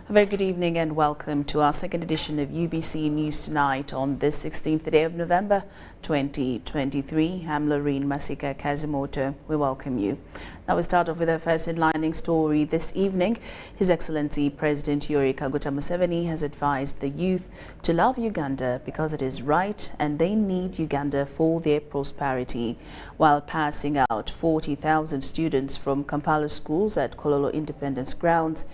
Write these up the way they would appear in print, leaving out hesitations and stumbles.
A very good evening and welcome to our second edition of UBC News Tonight on this 16th day of November 2023. I'm Lorraine Masika Kazimoto. We welcome you. Now we start off with our first headlining story this evening. His Excellency President Yoweri Kaguta Museveni has advised the youth to love Uganda because it is right and they need Uganda for their prosperity. While passing out 40,000 students from Kampala schools at Kololo Independence Grounds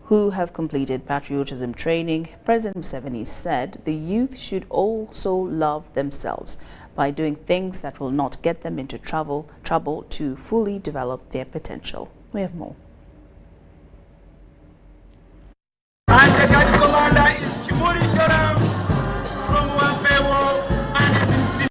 who have completed patriotism training, President Museveni said the youth should also love themselves by doing things that will not get them into trouble to fully develop their potential. We have more. And the guard commander is Chimuri Joram from Wampewo and is in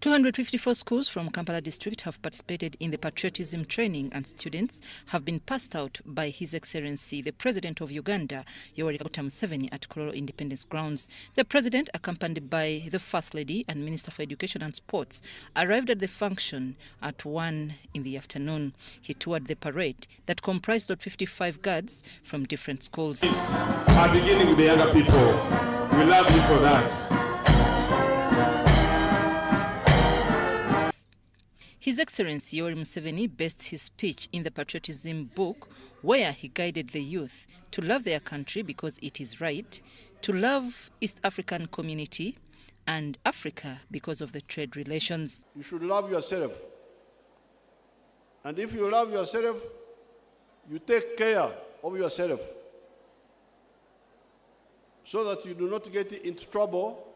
254 schools from Kampala district have participated in the patriotism training, and students have been passed out by His Excellency the President of Uganda, Yoweri Kaguta Museveni, at Kololo Independence Grounds. The President, accompanied by the First Lady and Minister for Education and Sports, arrived at the function at 1 in the afternoon. He toured the parade that comprised of 55 guards from different schools. Are beginning with the younger people. We love you for that. His Excellency Yoweri Museveni based his speech in the patriotism book, where he guided the youth to love their country because it is right, to love East African community and Africa because of the trade relations. You should love yourself. And if you love yourself, you take care of yourself so that you do not get into trouble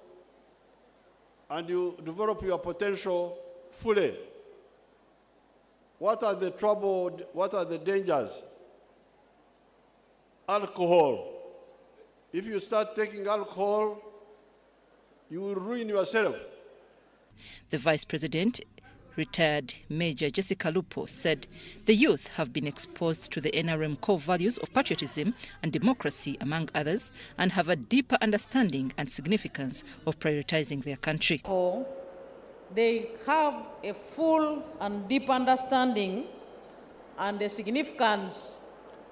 and you develop your potential fully. What are the trouble? What are the dangers? Alcohol. If you start taking alcohol, you will ruin yourself. The Vice President, retired Major Jessica Lupo, said the youth have been exposed to the NRM core values of patriotism and democracy, among others, and have a deeper understanding and significance of prioritizing their country. They have a full and deep understanding and the significance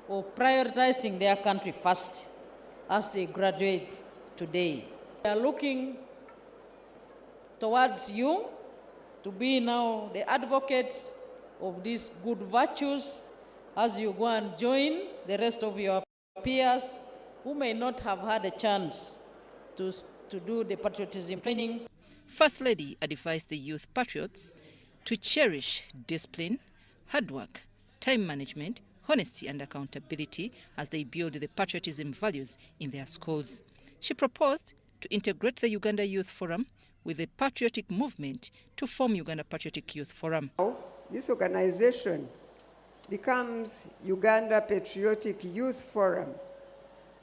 of prioritizing their country first as they graduate today. They are looking towards you to be now the advocates of these good virtues as you go and join the rest of your peers who may not have had a chance to do the patriotism training. First Lady advised the youth patriots to cherish discipline, hard work, time management, honesty and accountability as they build the patriotism values in their schools. She proposed to integrate the Uganda Youth Forum with the patriotic movement to form Uganda Patriotic Youth Forum. This organization becomes Uganda Patriotic Youth Forum,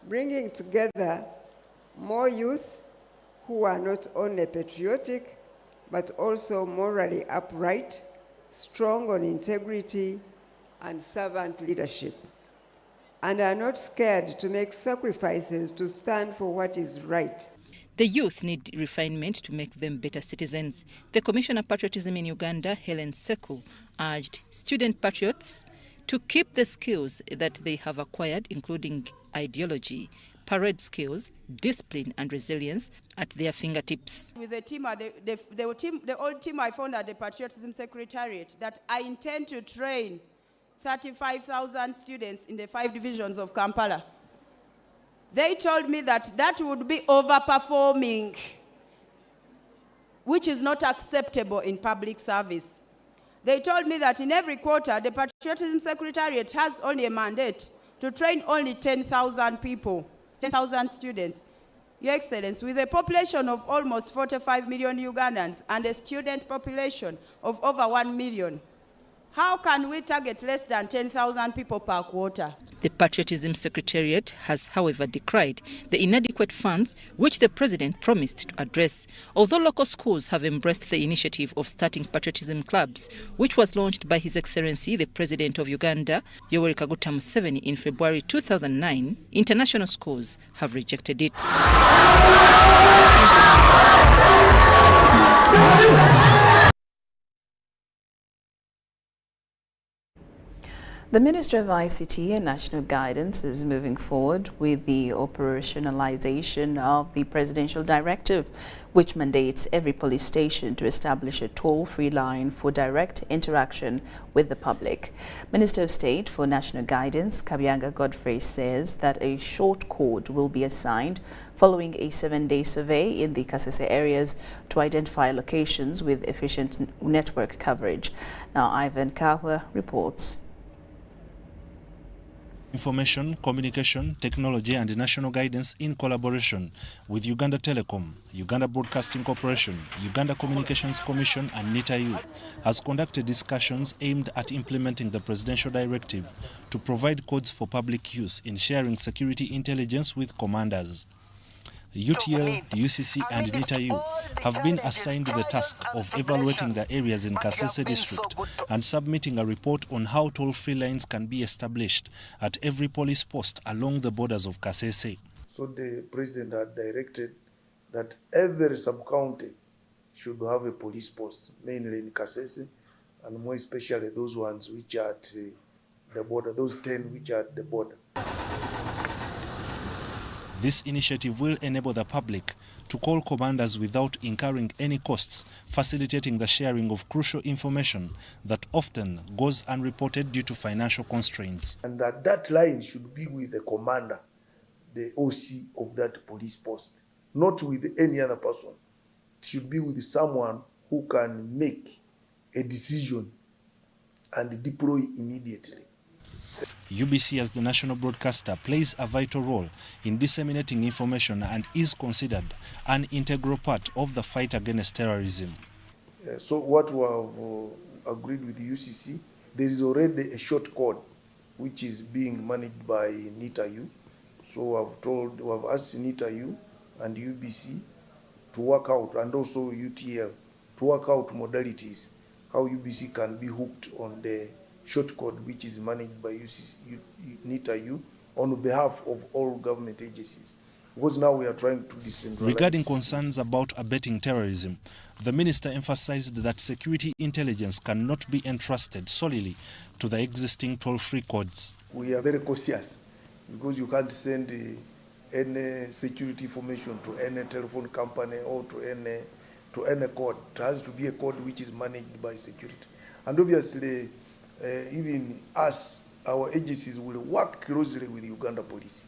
bringing together more youth who are not only patriotic, but also morally upright, strong on integrity and servant leadership, and are not scared to make sacrifices to stand for what is right. The youth need refinement to make them better citizens. The Commissioner of Patriotism in Uganda, Helen Seku, urged student patriots to keep the skills that they have acquired, including ideology, parade skills, discipline and resilience at their fingertips. With the team, the old team I found at the Patriotism Secretariat, that I intend to train 35,000 students in the 5 divisions of Kampala. They told me that that would be overperforming, which is not acceptable in public service. They told me that in every quarter, the Patriotism Secretariat has only a mandate to train only 10,000 people. 10,000 students. Your Excellency, with a population of almost 45 million Ugandans and a student population of over 1 million, how can we target less than 10,000 people per quarter? The Patriotism Secretariat has, however, decried the inadequate funds which the President promised to address. Although local schools have embraced the initiative of starting patriotism clubs, which was launched by His Excellency the President of Uganda, Yoweri Kaguta Museveni, in February 2009, international schools have rejected it. The Minister of ICT and National Guidance is moving forward with the operationalization of the Presidential Directive, which mandates every police station to establish a toll-free line for direct interaction with the public. Minister of State for National Guidance, Kabyanga Godfrey, says that a short code will be assigned following a 7-day survey in the Kasese areas to identify locations with efficient network coverage. Now, Ivan Kahwa reports. Information, Communication, Technology and National Guidance in collaboration with Uganda Telecom, Uganda Broadcasting Corporation, Uganda Communications Commission and NITAU has conducted discussions aimed at implementing the Presidential Directive to provide codes for public use in sharing security intelligence with commanders. UTL, UCC and NITAU have been assigned the task of evaluating the areas in Kasese district and submitting a report on how toll-free lines can be established at every police post along the borders of Kasese. So the president had directed that every sub-county should have a police post, mainly in Kasese, and more especially those ones which are at the border, those 10 which are at the border. This initiative will enable the public to call commanders without incurring any costs, facilitating the sharing of crucial information that often goes unreported due to financial constraints. And that line should be with the commander, the OC of that police post, not with any other person. It should be with someone who can make a decision and deploy immediately. UBC, as the national broadcaster, plays a vital role in disseminating information and is considered an integral part of the fight against terrorism. So what we have agreed with the UCC, there is already a short code which is being managed by NITAU. So we have asked NITAU and UBC to work out, and also UTL, to work out modalities, how UBC can be hooked on the short code which is managed by NITAU on behalf of all government agencies. Because now we are trying to decentralize. Regarding concerns about abetting terrorism, the minister emphasized that security intelligence cannot be entrusted solely to the existing toll-free codes. We are very cautious because you can't send any security information to any telephone company or to any code. It has to be a code which is managed by security. And obviously, even us, our agencies will work closely with Uganda Police.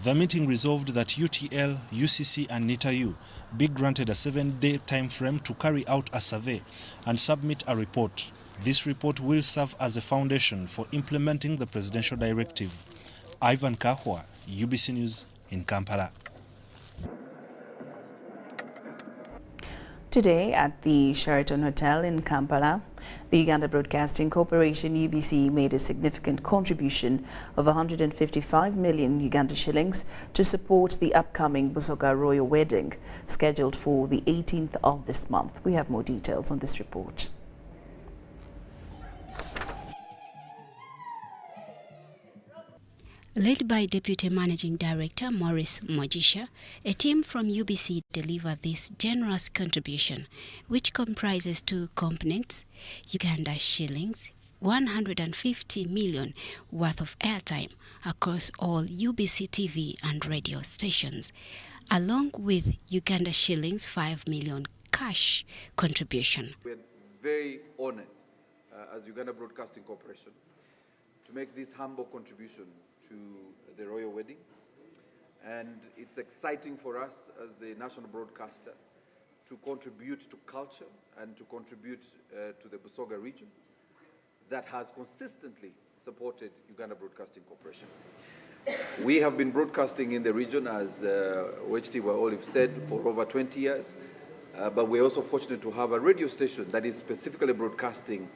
The meeting resolved that UTL, UCC and NITAU be granted a 7-day time frame to carry out a survey and submit a report. This report will serve as a foundation for implementing the Presidential Directive. Ivan Kahwa, UBC News in Kampala. Today at the Sheraton Hotel in Kampala, the Uganda Broadcasting Corporation UBC made a significant contribution of 155 million Uganda shillings to support the upcoming Busoga royal wedding, scheduled for the 18th of this month. We have more details on this report. Led by Deputy Managing Director Maurice Mojisha, a team from UBC delivered this generous contribution, which comprises 2 components: Uganda shillings 150 million worth of airtime across all UBC TV and radio stations, along with Uganda shillings 5 million cash contribution. We're very honored as Uganda Broadcasting Corporation to make this humble contribution to the royal wedding, and it's exciting for us as the national broadcaster to contribute to culture and to contribute to the Busoga region that has consistently supported Uganda Broadcasting Corporation. We have been broadcasting in the region, as OHT Olive said, for over 20 years, but we're also fortunate to have a radio station that is specifically broadcasting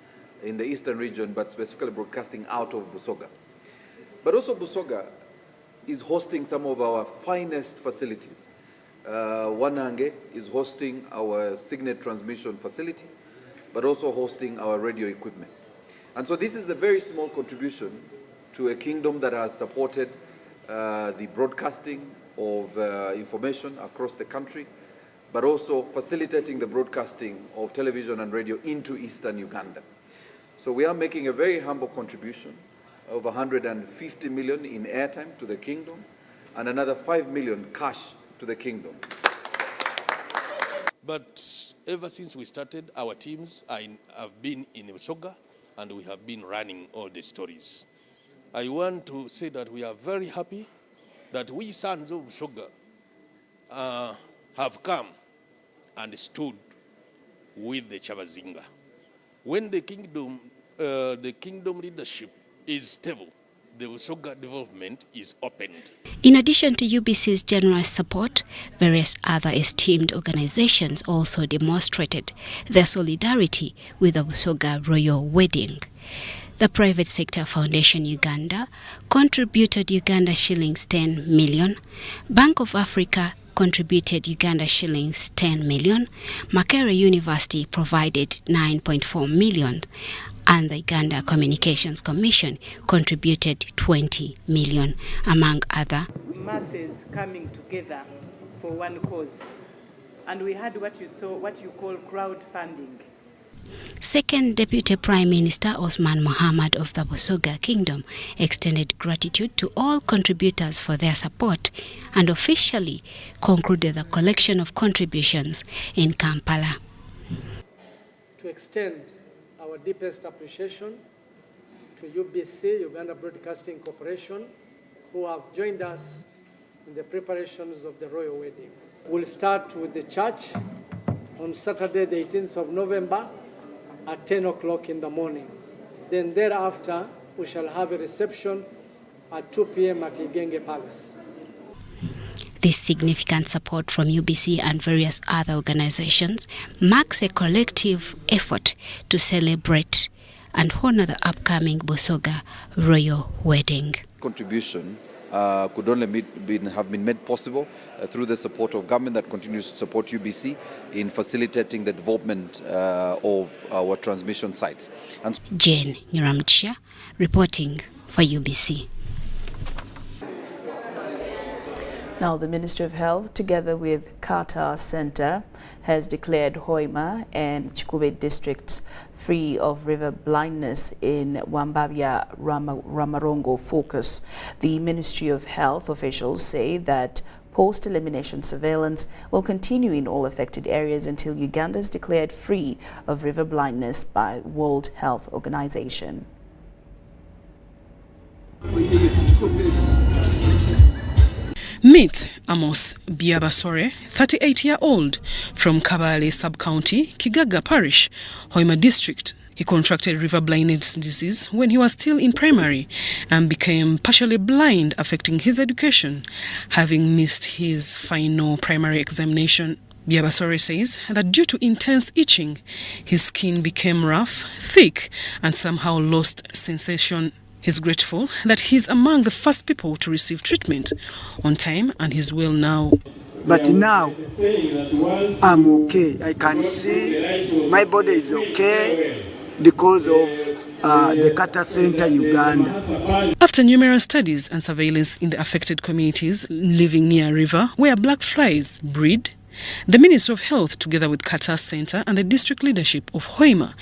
in the eastern region, but specifically broadcasting out of Busoga. But also Busoga is hosting some of our finest facilities. Wanange is hosting our Signet transmission facility, but also hosting our radio equipment. And so this is a very small contribution to a kingdom that has supported the broadcasting of information across the country, but also facilitating the broadcasting of television and radio into eastern Uganda. So we are making a very humble contribution of 150 million in airtime to the kingdom and another 5 million cash to the kingdom. But ever since we started, our teams have been in Busoga and we have been running all the stories. I want to say that we are very happy that we sons of Busoga have come and stood with the Chabazinga. When the kingdom leadership is stable, the Busoga development is opened. In addition to UBC's generous support, various other esteemed organizations also demonstrated their solidarity with the Busoga royal wedding. The private sector Foundation Uganda contributed Uganda shillings 10 million. Bank of Africa contributed Uganda shillings 10 million. Makerere University provided 9.4 million. And the Uganda Communications Commission contributed 20 million, among other. Masses coming together for one cause. And we had what you call crowdfunding. Second Deputy Prime Minister Osman Mohammed of the Busoga Kingdom extended gratitude to all contributors for their support and officially concluded the collection of contributions in Kampala. To extend our deepest appreciation to UBC, Uganda Broadcasting Corporation, who have joined us in the preparations of the royal wedding. We'll start with the church on Saturday, the 18th of November at 10 o'clock in the morning. Then thereafter, we shall have a reception at 2 p.m. at Igenge Palace. This significant support from UBC and various other organizations marks a collective effort to celebrate and honor the upcoming Busoga royal wedding. Contribution could only have been made possible through the support of government that continues to support UBC in facilitating the development of our transmission sites. And Jane Nyiramchia reporting for UBC. Now, the Ministry of Health, together with Qatar Center, has declared Hoima and Chikube districts free of river blindness in Wambabia Ramarongo focus. The Ministry of Health officials say that post-elimination surveillance will continue in all affected areas until Uganda is declared free of river blindness by World Health Organization. Meet Amos Biabasore, 38-year-old from Kabale Sub-County, Kigaga Parish, Hoima District. He contracted river blindness disease when he was still in primary and became partially blind, affecting his education, having missed his final primary examination. Biabasore says that due to intense itching, his skin became rough, thick, and somehow lost sensation. He's grateful that he's among the first people to receive treatment on time and he's well now. But now, I'm okay. I can see my body is okay because of the Qatar Center Uganda. After numerous studies and surveillance in the affected communities living near a river where black flies breed, the Ministry of Health, together with Qatar Center and the district leadership of Hoima,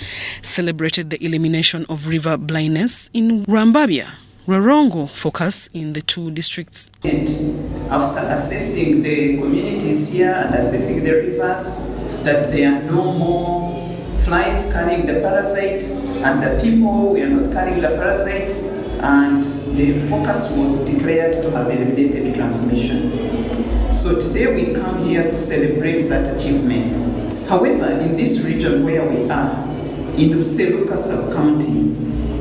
celebrated the elimination of river blindness in Rambabia, Rarongo focus in the two districts. After assessing the communities here and assessing the rivers, that there are no more flies carrying the parasite and the people were not carrying the parasite, and the focus was declared to have eliminated transmission. So today we come here to celebrate that achievement. However, in this region where we are, in Useluka sub-county,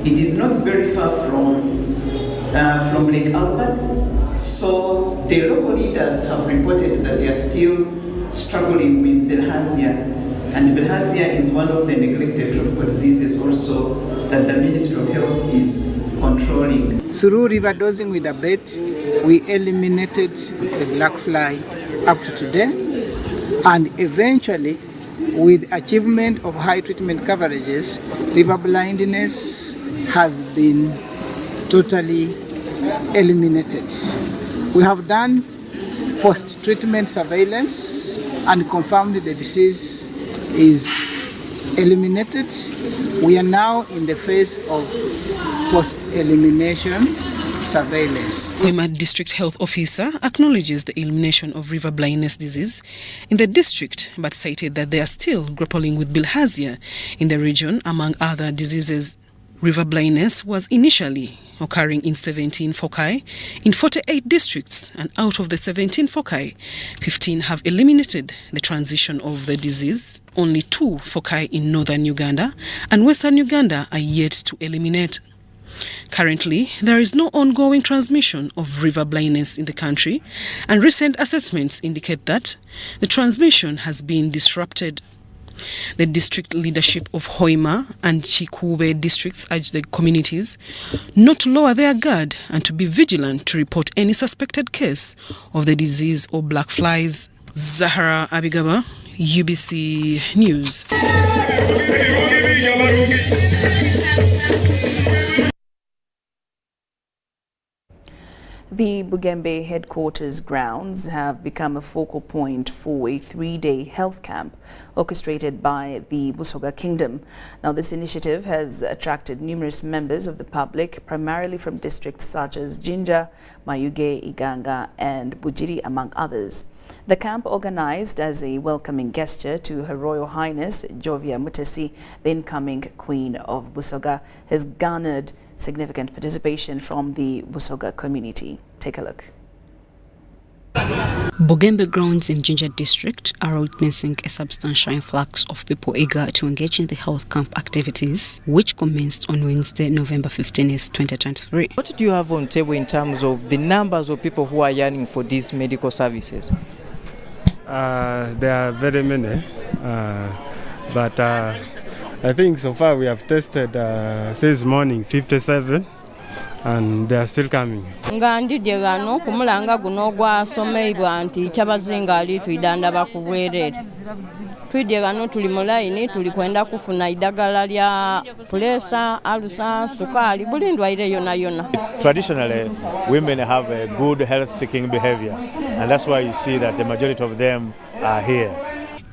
it is not very far from Lake Albert, so the local leaders have reported that they are still struggling with bilharzia, and bilharzia is one of the neglected tropical diseases also that the Ministry of Health is controlling. Through river dosing with a bait, we eliminated the black fly up to today, and eventually, with achievement of high treatment coverages, river blindness has been totally eliminated. We have done post-treatment surveillance and confirmed the disease is eliminated. We are now in the phase of post-elimination surveillance. Hoima District Health Officer acknowledges the elimination of river blindness disease in the district, but cited that they are still grappling with bilharzia in the region, among other diseases. River blindness was initially occurring in 17 foci in 48 districts, and out of the 17 foci, 15 have eliminated the transition of the disease. Only 2 foci in northern Uganda and western Uganda are yet to eliminate. Currently, there is no ongoing transmission of river blindness in the country, and recent assessments indicate that the transmission has been disrupted. The district leadership of Hoima and Chikube districts urge the communities not to lower their guard and to be vigilant to report any suspected case of the disease or black flies. Zahara Abigaba, UBC News. The Bugembe headquarters grounds have become a focal point for a 3-day health camp orchestrated by the Busoga Kingdom. Now, this initiative has attracted numerous members of the public, primarily from districts such as Jinja, Mayuge, Iganga and Bujiri, among others. The camp, organized as a welcoming gesture to Her Royal Highness Jovia Mutesi, the incoming Queen of Busoga, has garnered significant participation from the Busoga community. Take a look. Bugembe grounds in Jinja district are witnessing a substantial influx of people eager to engage in the health camp activities, which commenced on Wednesday, November 15th, 2023. What do you have on table in terms of the numbers of people who are yearning for these medical services? There are very many, but I think so far we have tested this morning 57, and they are still coming. Ngandidde gano kumulanga guno gwasomeibwa nti kyabazinga ali tuidanda bakubwerere. Twidde gano tuli mu line tuli kwenda kufuna idagala lya pressure, alusa, sukali, buli ndwaire yona yona. Traditionally, women have a good health-seeking behavior, and that's why you see that the majority of them are here.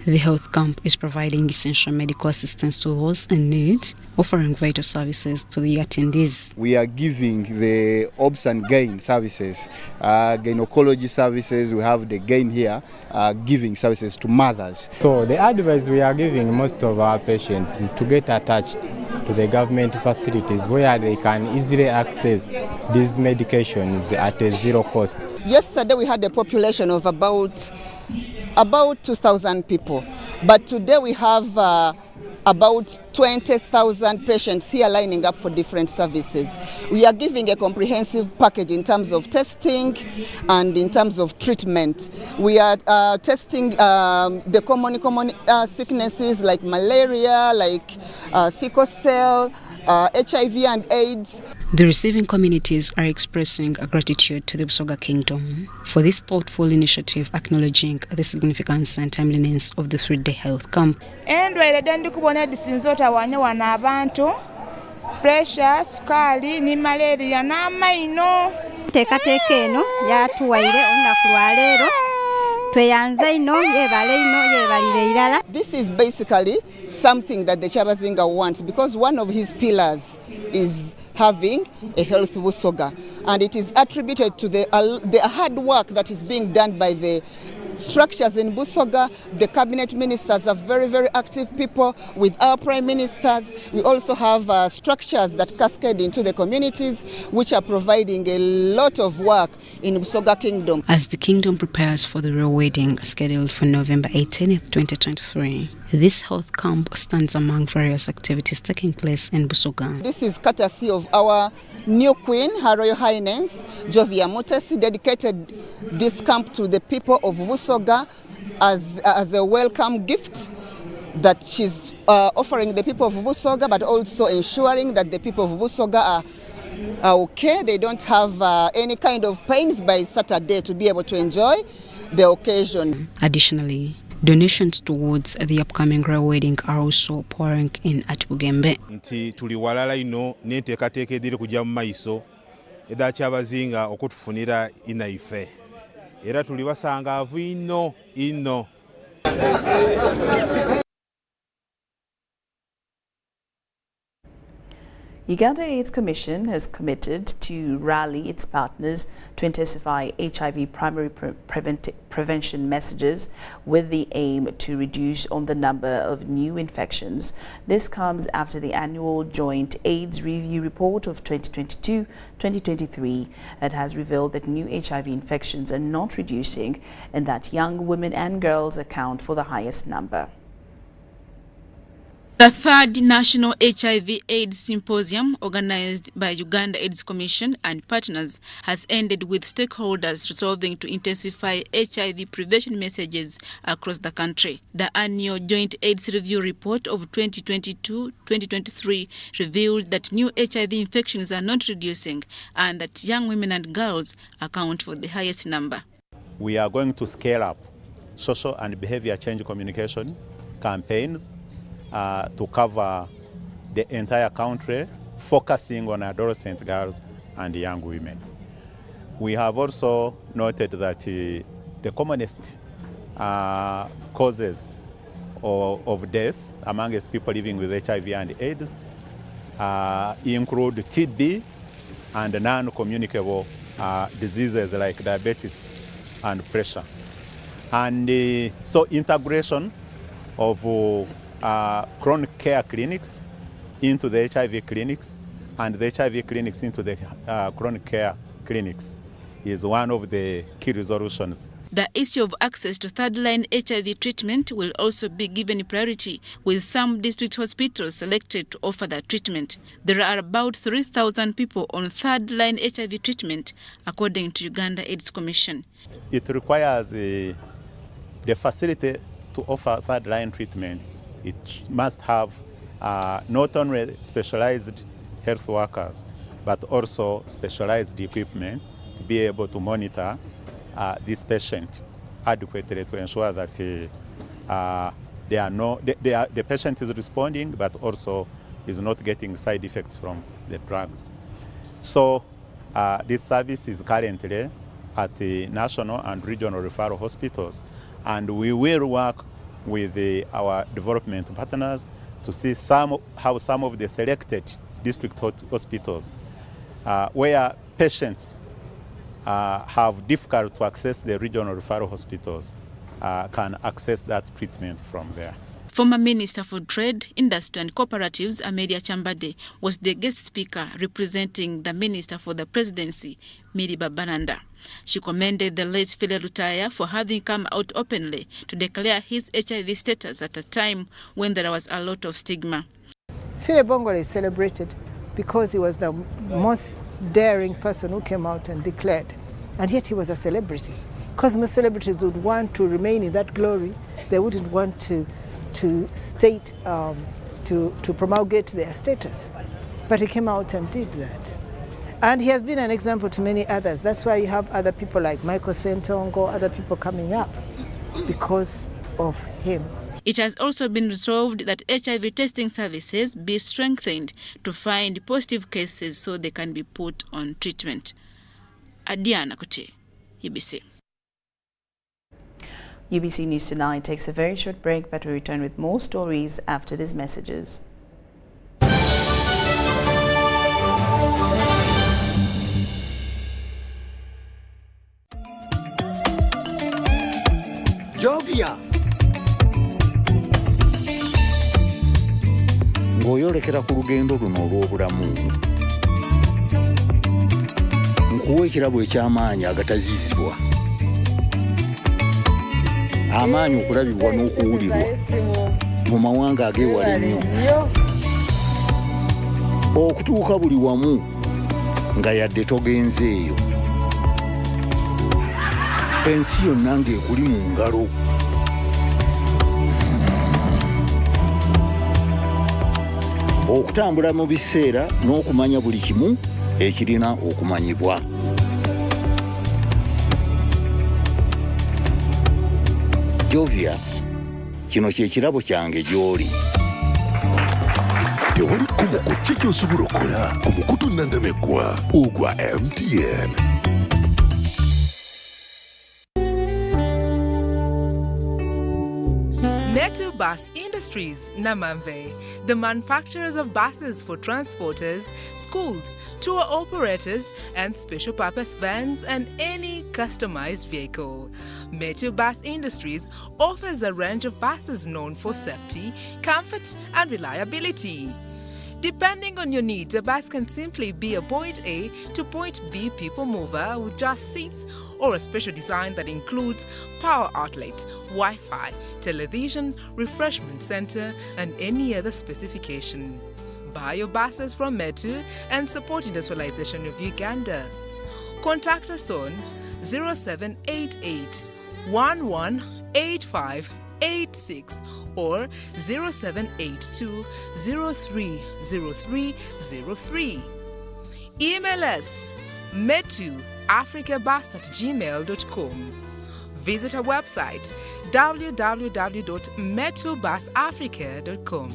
The health camp is providing essential medical assistance to those in need, offering vital services to the attendees. We are giving the OBS and GAIN services, gynecology services. We have the GAIN here, giving services to mothers. So the advice we are giving most of our patients is to get attached to the government facilities where they can easily access these medications at a zero cost. Yesterday we had a population of about 2,000 people, but today we have about 20,000 patients here lining up for different services. We are giving a comprehensive package in terms of testing and in terms of treatment. We are testing the common sicknesses like malaria, like sickle cell, HIV and AIDS. The receiving communities are expressing a gratitude to the Busoga Kingdom for this thoughtful initiative, acknowledging the significance and timeliness of the 3-day health camp. Endwaire dendi kubona disinzo tawanya wana abantu pressure, sukali ni malaria na maino. Tekateke eno yatuwaire olunaku lwa leero tweyanza ino yebale ino yebalire irala. This is basically something that the Kyabazinga wants, because one of his pillars is having a health Busoga, and it is attributed to the hard work that is being done by the structures in Busoga. The cabinet ministers are very, very active people. With our prime ministers, we also have structures that cascade into the communities, which are providing a lot of work in Busoga Kingdom. As the kingdom prepares for the royal wedding scheduled for November 18th, 2023, this health camp stands among various activities taking place in Busoga. This is courtesy of our new queen, Her Royal Highness Jovia Mutesi, dedicated this camp to the people of Busoga as a welcome gift that she's offering the people of Busoga, but also ensuring that the people of Busoga are okay. They don't have any kind of pains by Saturday to be able to enjoy the occasion. Additionally, donations towards the upcoming royal wedding are also pouring in at Bugembe. Nti tuli walala ino n'enteekateeka ediri kujja mu maiso eda Kyabazinga okutufunira inaife. Era tuli basangaavu ino. Uganda AIDS Commission has committed to rally its partners to intensify HIV primary prevention messages with the aim to reduce on the number of new infections. This comes after the annual Joint AIDS Review Report of 2022-2023 that has revealed that new HIV infections are not reducing and that young women and girls account for the highest number. The third National HIV/AIDS Symposium, organized by Uganda AIDS Commission and partners, has ended with stakeholders resolving to intensify HIV prevention messages across the country. The annual Joint AIDS Review Report of 2022-2023 revealed that new HIV infections are not reducing and that young women and girls account for the highest number. We are going to scale up social and behavior change communication campaigns to cover the entire country, focusing on adolescent girls and young women. We have also noted that the commonest causes of death amongst people living with HIV and AIDS include TB and non-communicable diseases like diabetes and pressure. And so integration of chronic care clinics into the HIV clinics and the HIV clinics into the chronic care clinics is one of the key resolutions. The issue of access to third-line HIV treatment will also be given priority, with some district hospitals selected to offer that treatment. There are about 3,000 people on third-line HIV treatment, according to Uganda AIDS Commission. It requires the facility to offer third-line treatment. It must have not only specialized health workers, but also specialized equipment to be able to monitor this patient adequately to ensure that the patient is responding, but also is not getting side effects from the drugs. So this service is currently at the national and regional referral hospitals, and we will work with our development partners to see how some of the selected district hospitals where patients have difficult to access the regional referral hospitals can access that treatment from there. Former Minister for Trade, Industry and Cooperatives, Amelia Chambade, was the guest speaker representing the Minister for the Presidency, Miri Babananda. She commended the late Philip Lutaya for having come out openly to declare his HIV status at a time when there was a lot of stigma. Philip Bongole is celebrated because he was the most daring person who came out and declared, and yet he was a celebrity. Because most celebrities would want to remain in that glory, they wouldn't want to state, to promulgate their status. But he came out and did that. And he has been an example to many others. That's why you have other people like Michael Sentongo, other people coming up because of him. It has also been resolved that HIV testing services be strengthened to find positive cases so they can be put on treatment. Adiana Kote, UBC. UBC News Tonight takes a very short break, but we return with more stories after these messages. Jovia. Ng'oyolekera ku lugendo luno olw'obulamu. Nkuwa ekirabo eky'amaanyi agatazizibwa. Amaanyi okulabibwa n'okuwulirwa mu mawanga ag'ewala ennyo. Okutuuka buli wamu nga yadde togenzeeyo. Ensi yonna ng'ekuli mu ngalo. Okutambula mu biseera n'okumanya buli kimu ekirina okumanyibwa. Jovia, kino kye kirabo kyange gy'oli. Tewali kumuko ki ky'osobola okukola ku mukutu nnandameggwa ogwa MTN. Metal Bus Industries, Namamve, the manufacturers of buses for transporters, schools, tour operators, and special purpose vans and any customized vehicle. Metu Bus Industries offers a range of buses known for safety, comfort, and reliability. Depending on your needs, a bus can simply be a point A to point B people mover with just seats, or a special design that includes power outlet, Wi-Fi, television, refreshment center, and any other specification. Buy your buses from Metu and support industrialization of Uganda. Contact us on 0788 118586 or 0782 030303. Email us metuafricabus@gmail.com. Visit our website www.metubusafrica.com.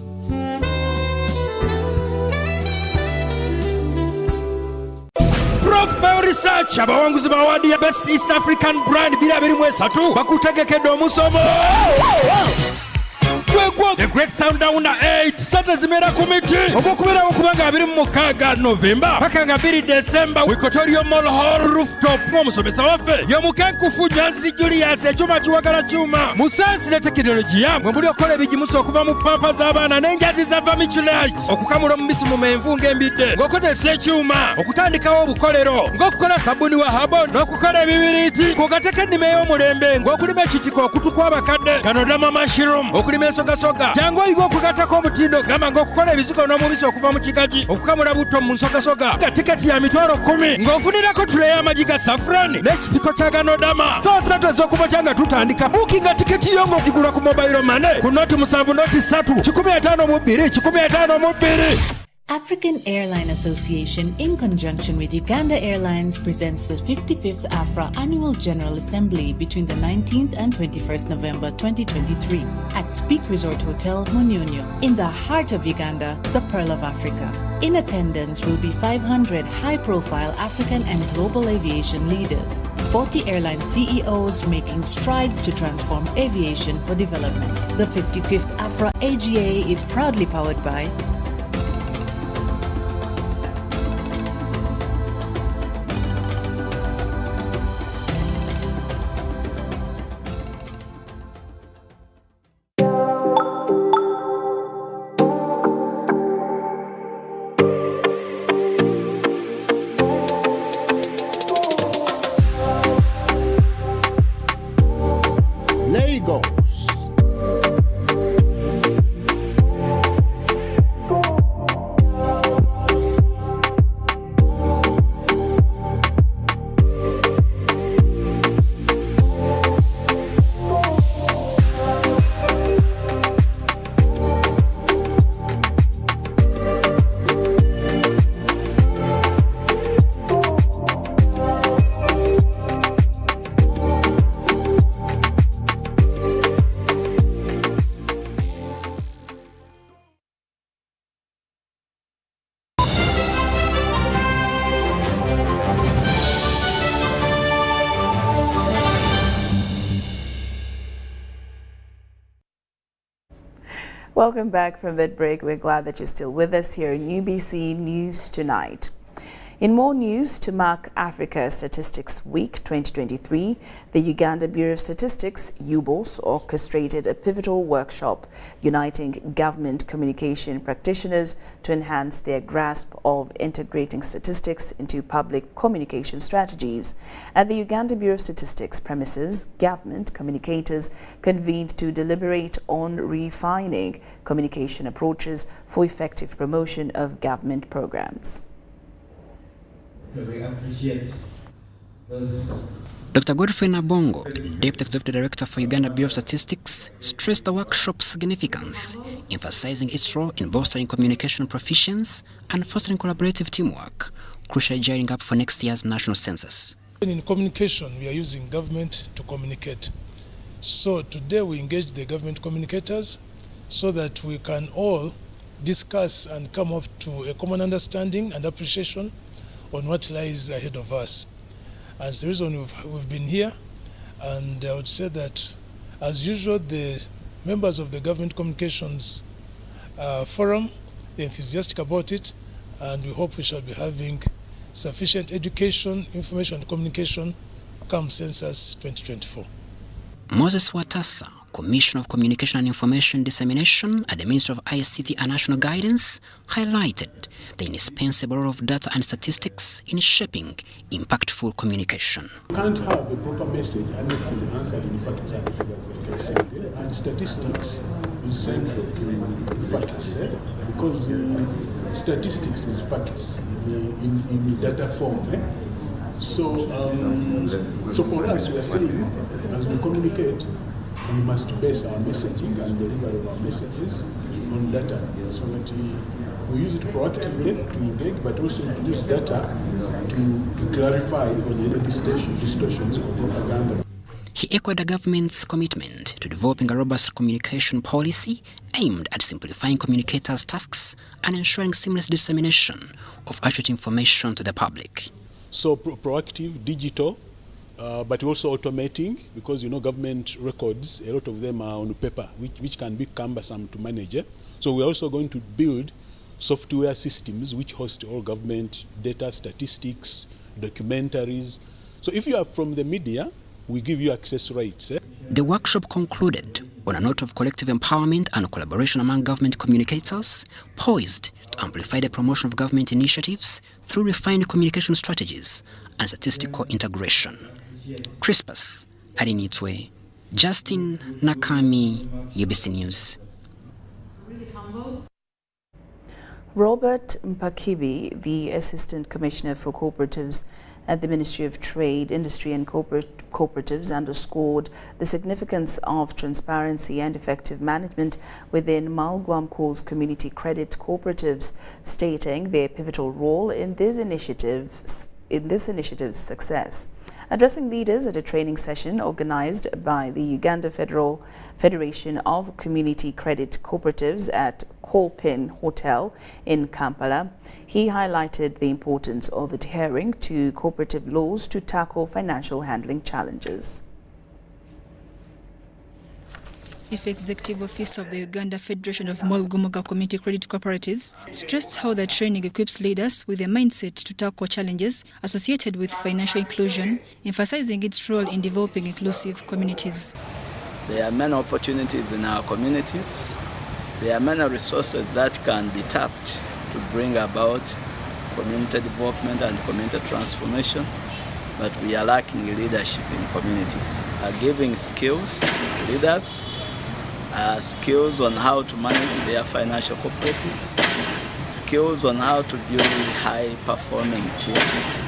Prof Bio Research abawanguzi bawadi ya Best East African Brand 2023 bakutegekedde omusomo. The Great Sundowner 8 Sata zimera kumiti okukubira okubanga 26 November paka nga 2 December Wikotorio Mall Hall Rooftop omusomesa waffe yomukenkufu Jansi Julius ekyuma kiwagala kyuma musansi ne tekinologiya mwe muli okola ebigimusa okuva mu pampa z'abaana n'enjazi za Vermiculite okukamula omubisi mu menvu ng'embidde ng'okozesa ekyuma okutandikawo obukolero ng'okukola sabuni wa habo n'okukola ebibiriiti kugateka ennima ey'omulembe ng'okulima ekitiko okutukwa abakadde kanodama mushroom okulima ensogasoga jangu oyiga okugatako omutindo gamba ng'okukola ebizigo n'omubisi okuva mu kigagi okukamula butto mu nsogasoga nga tiketi ya mitwalo 10 ng'ofunirako tule y'amagi ga safrani n'ekitiko kya ganodama saa 3 ez'okubakya nga tutandika buukinga tiketi yo ng'ogigula ku mobile money ku noti 7 noti 3 152 African Airline Association, in conjunction with Uganda Airlines, presents the 55th AFRA Annual General Assembly between the 19th and 21st November 2023 at Speak Resort Hotel, Munyonyo, in the heart of Uganda, the Pearl of Africa. In attendance will be 500 high-profile African and global aviation leaders, 40 airline CEOs making strides to transform aviation for development. The 55th AFRA AGA is proudly powered by Welcome back from that break. We're glad that you're still with us here in UBC News Tonight. In more news, to mark Africa Statistics Week 2023, the Uganda Bureau of Statistics, UBOS, orchestrated a pivotal workshop uniting government communication practitioners to enhance their grasp of integrating statistics into public communication strategies. At the Uganda Bureau of Statistics premises, government communicators convened to deliberate on refining communication approaches for effective promotion of government programs. We appreciate those. Dr. Godfrey Nabongo, Deputy Executive Director for Uganda Bureau of Statistics, stressed the workshop's significance, emphasizing its role in bolstering communication proficiency and fostering collaborative teamwork, crucially gearing up for next year's national census. In communication, we are using government to communicate. So today we engage the government communicators so that we can all discuss and come up to a common understanding and appreciation on what lies ahead of us. And the reason we've been here, and I would say that as usual the members of the Government Communications Forum. They're enthusiastic about it, and we hope we shall be having sufficient education, information and communication come Census 2024. Moses Watassa, Commissioner of Communication and Information Dissemination at the Ministry of ICT and National Guidance, highlighted the indispensable role of data and statistics in shaping impactful communication. You can't have a proper message unless it is anchored in facts and figures, like I said, and statistics is central to facts, because statistics is facts in data form. So for us, we are saying, as we communicate, we must base our messaging and delivery of our messages on data, so that we use it proactively to engage, but also use data to clarify on any distortions of propaganda. He echoed the government's commitment to developing a robust communication policy aimed at simplifying communicators' tasks and ensuring seamless dissemination of accurate information to the public. So proactive, digital, but also automating, because government records, a lot of them are on paper, which can be cumbersome to manage. So we're also going to build software systems which host all government data, statistics, documentaries. So if you are from the media, we give you access rights. The workshop concluded on a note of collective empowerment and collaboration among government communicators, poised to amplify the promotion of government initiatives through refined communication strategies and statistical integration. Crispus Arinitwe, Justin Nakami, UBC News. Robert Mpakibi, the Assistant Commissioner for Cooperatives at the Ministry of Trade, Industry and Cooperatives, underscored the significance of transparency and effective management within Malguamco's community credit cooperatives, stating their pivotal role in this initiative's success. Addressing leaders at a training session organized by the Uganda Federation of Community Credit Cooperatives at Colpin Hotel in Kampala, he highlighted the importance of adhering to cooperative laws to tackle financial handling challenges. Chief Executive Officer of the Uganda Federation of Mulgumuga Community Credit Cooperatives stressed how the training equips leaders with a mindset to tackle challenges associated with financial inclusion, emphasizing its role in developing inclusive communities. There are many opportunities in our communities. There are many resources that can be tapped to bring about community development and community transformation, but we are lacking leadership in communities. Giving skills to leaders, skills on how to manage their financial cooperatives, skills on how to build high-performing teams,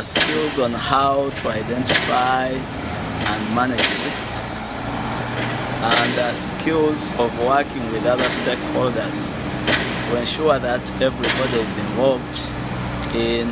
skills on how to identify and manage risks, and skills of working with other stakeholders to ensure that everybody is involved in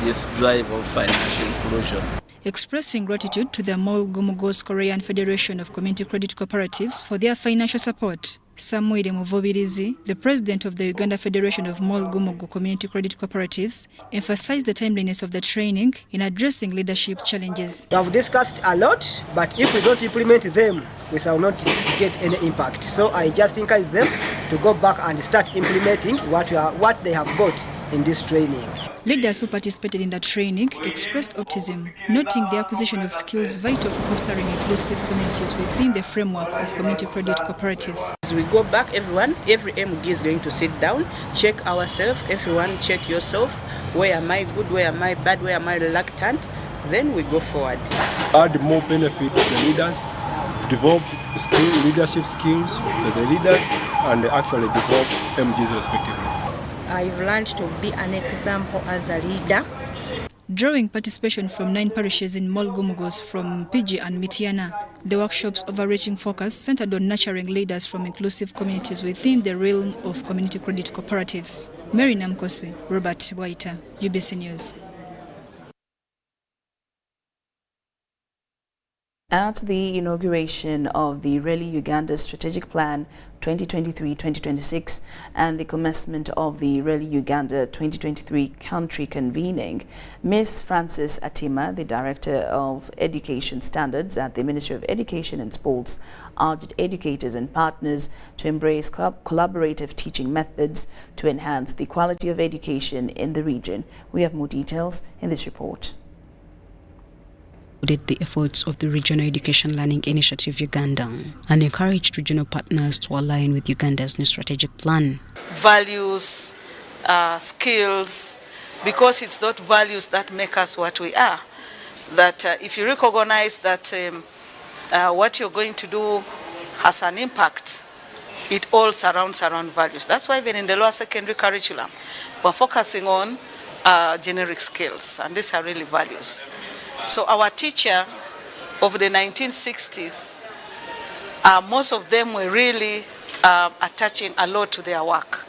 this drive of financial inclusion. Expressing gratitude to the Mulgumugos Korean Federation of Community Credit Cooperatives for their financial support, Samuel Muvobirizi, the president of the Uganda Federation of Mulgumugo Community Credit Cooperatives, emphasized the timeliness of the training in addressing leadership challenges. We have discussed a lot, but if we don't implement them, we shall not get any impact. So I just encourage them to go back and start implementing what they have got in this training. Leaders who participated in the training expressed optimism, noting the acquisition of skills vital for fostering inclusive communities within the framework of community credit cooperatives. As we go back, every MG is going to sit down, check ourselves, everyone check yourself. Where am I good, where am I bad, where am I reluctant? Then we go forward. Add more benefit to the leaders, develop leadership skills to the leaders, and actually develop MGs respectively. I've learned to be an example as a leader. Drawing participation from 9 parishes in Mulgumugos from Piji and Mitiana, the workshop's overreaching focus centered on nurturing leaders from inclusive communities within the realm of community credit cooperatives. Mary Namkose, Robert Waita, UBC News. At the inauguration of the Rally Uganda Strategic Plan 2023-2026 and the commencement of the Rally Uganda 2023 country convening, Ms. Frances Atima, the Director of Education Standards at the Ministry of Education and Sports, urged educators and partners to embrace collaborative teaching methods to enhance the quality of education in the region. We have more details in this report. The efforts of the Regional Education Learning Initiative Uganda and encouraged regional partners to align with Uganda's new strategic plan. Values, skills, because it's not values that make us what we are. That if you recognize that what you're going to do has an impact, it all surrounds around values. That's why even in the lower secondary curriculum, we're focusing on generic skills, and these are really values. So our teacher of the 1960s, most of them were really attaching a lot to their work.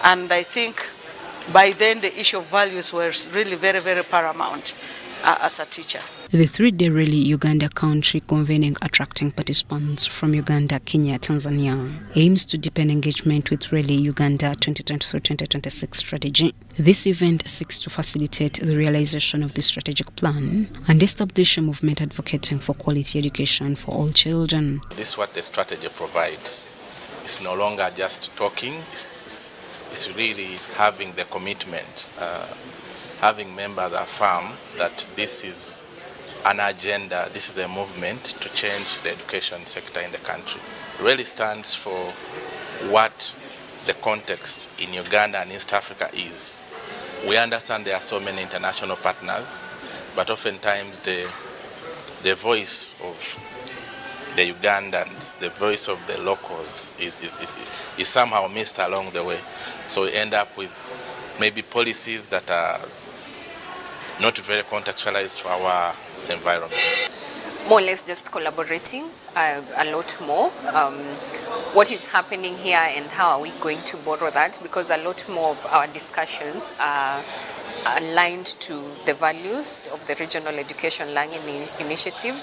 And I think by then the issue of values was really very, very paramount as a teacher. The three-day Rally Uganda country convening attracting participants from Uganda, Kenya, Tanzania aims to deepen engagement with Rally Uganda 2023-2026 strategy. This event seeks to facilitate the realization of the strategic plan and establish a movement advocating for quality education for all children. This is what the strategy provides. It's no longer just talking, it's really having the commitment, having members affirm that this is an agenda, this is a movement to change the education sector in the country. It really stands for what the context in Uganda and East Africa is. We understand there are so many international partners, but oftentimes the voice of the Ugandans, the voice of the locals is somehow missed along the way. So we end up with maybe policies that are not very contextualized to our environment. More or less just collaborating a lot more. What is happening here and how are we going to borrow that? Because a lot more of our discussions are aligned to the values of the Regional Education Learning Initiative,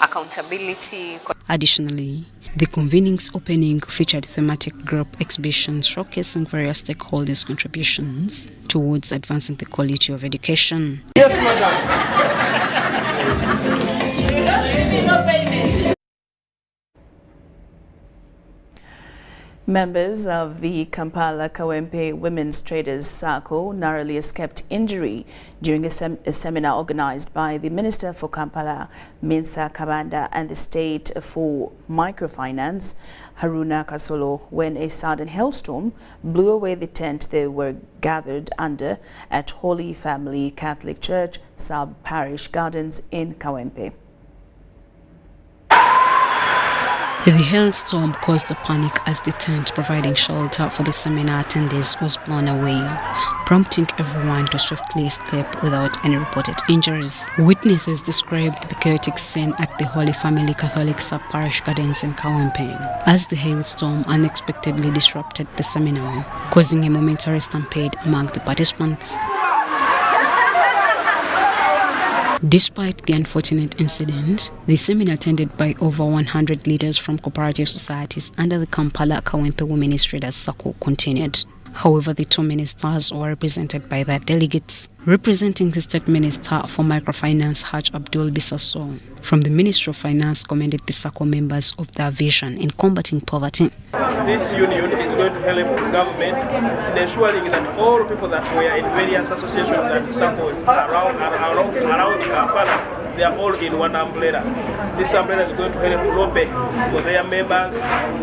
accountability. Additionally, the convening's opening featured thematic group exhibitions showcasing various stakeholders' contributions towards advancing the quality of education. Yes, madam. Members of the Kampala Kawempe Women's Traders Circle narrowly escaped injury during a seminar organized by the Minister for Kampala, Minsa Kabanda, and the State for Microfinance, Haruna Kasolo, when a sudden hailstorm blew away the tent they were gathered under at Holy Family Catholic Church, Sub-Parish Gardens in Kawempe. The hailstorm caused a panic as the tent providing shelter for the seminar attendees was blown away, prompting everyone to swiftly escape without any reported injuries. Witnesses described the chaotic scene at the Holy Family Catholic Sub-Parish Gardens in Kawempe as the hailstorm unexpectedly disrupted the seminar, causing a momentary stampede among the participants. Despite the unfortunate incident, the seminar attended by over 100 leaders from cooperative societies under the Kampala Kawempe Women's Traders Circle continued. However, the two ministers were represented by their delegates. Representing the State Minister for Microfinance, Haj Abdul Bisaso, from the Ministry of Finance commended the circle members of their vision in combating poverty. This union is going to help the government in ensuring that all people that were in various associations and circles around Kampala, they are all in one umbrella. This umbrella is going to help lobby for their members,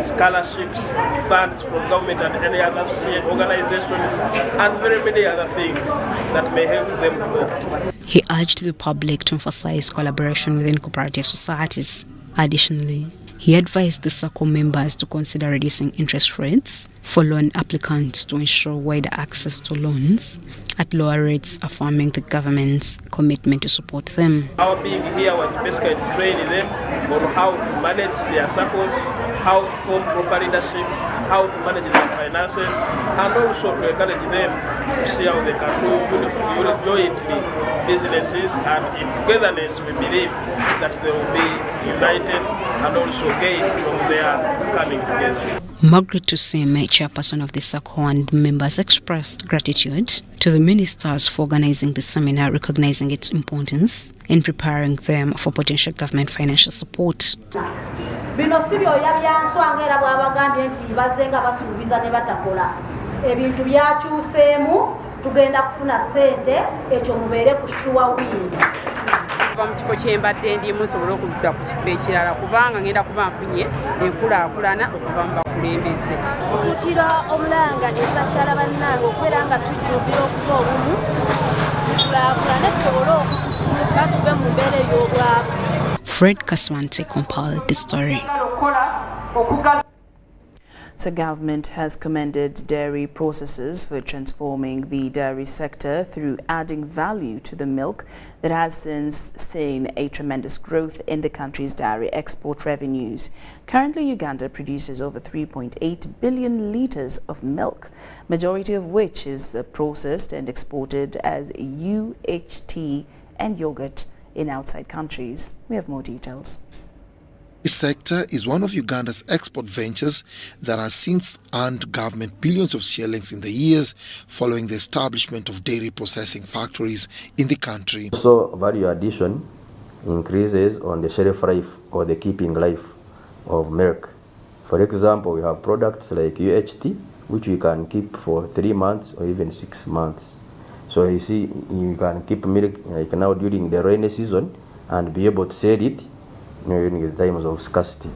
scholarships, funds from government and any other associate organizations, and very many other things that may help them grow. He urged the public to emphasize collaboration within cooperative societies. Additionally, he advised the circle members to consider reducing interest rates for loan applicants to ensure wider access to loans at lower rates, affirming the government's commitment to support them. Our being here was basically to train them on how to manage their circles, how to form proper leadership, how to manage their finances, and also to encourage them to see how they can do jointly businesses, and in togetherness we believe that they will be united and also gain from their coming together. Margaret Tuseme, chairperson of the SACCO, and members expressed gratitude to the ministers for organizing the seminar, recognizing its importance in preparing them for potential government financial support. Bino sibyo yabyanswanga era bwabagambye nti bazenga basuubiza ne batakola ebintu byakyuseemu tugenda kufuna ssente ekyo mubeere kushuwa winga mu kifo kyembadde ndimu nsobola okudda ku kifo ekirala kubanga ngenda kuba nfunye enkulaakulana okuva mu bakulembeze. Okutira omulanga eri bakyala bannange okubeera nga tujjumbira okuba obumu tukulaakulane tusobole okututumuka tuve mu mbeera ey'obwavu. Fred Kaswante compiled the story. So government has commended dairy processors for transforming the dairy sector through adding value to the milk that has since seen a tremendous growth in the country's dairy export revenues. Currently, Uganda produces over 3.8 billion litres of milk, majority of which is processed and exported as UHT and yogurt in outside countries. We have more details. This sector is one of Uganda's export ventures that has since earned government billions of shillings in the years following the establishment of dairy processing factories in the country. So value addition increases on the shelf life or the keeping life of milk. For example, we have products like UHT, which we can keep for 3 months or even 6 months. So you see, you can keep milk like now during the rainy season and be able to sell it during the times of scarcity.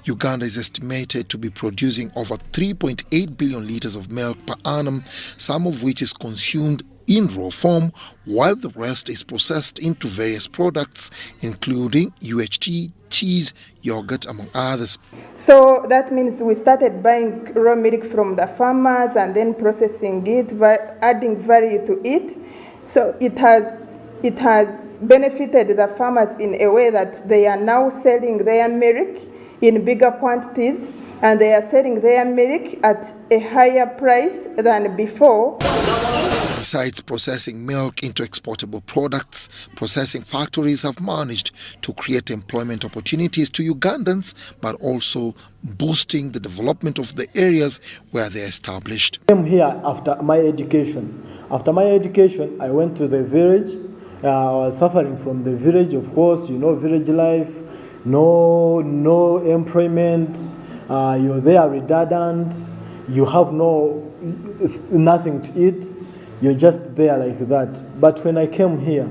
Uganda is estimated to be producing over 3.8 billion litres of milk per annum, some of which is consumed in raw form, while the rest is processed into various products, including UHT, cheese, yogurt, among others. So that means we started buying raw milk from the farmers and then processing it, adding value to it. So it has benefited the farmers in a way that they are now selling their milk in bigger quantities, and they are selling their milk at a higher price than before. Besides processing milk into exportable products, processing factories have managed to create employment opportunities to Ugandans, but also boosting the development of the areas where they are established. I came here after my education. After my education, I went to the village. I was suffering from the village, of course, you know, village life, no employment, you're there redundant, you have nothing to eat, you're just there like that. But when I came here,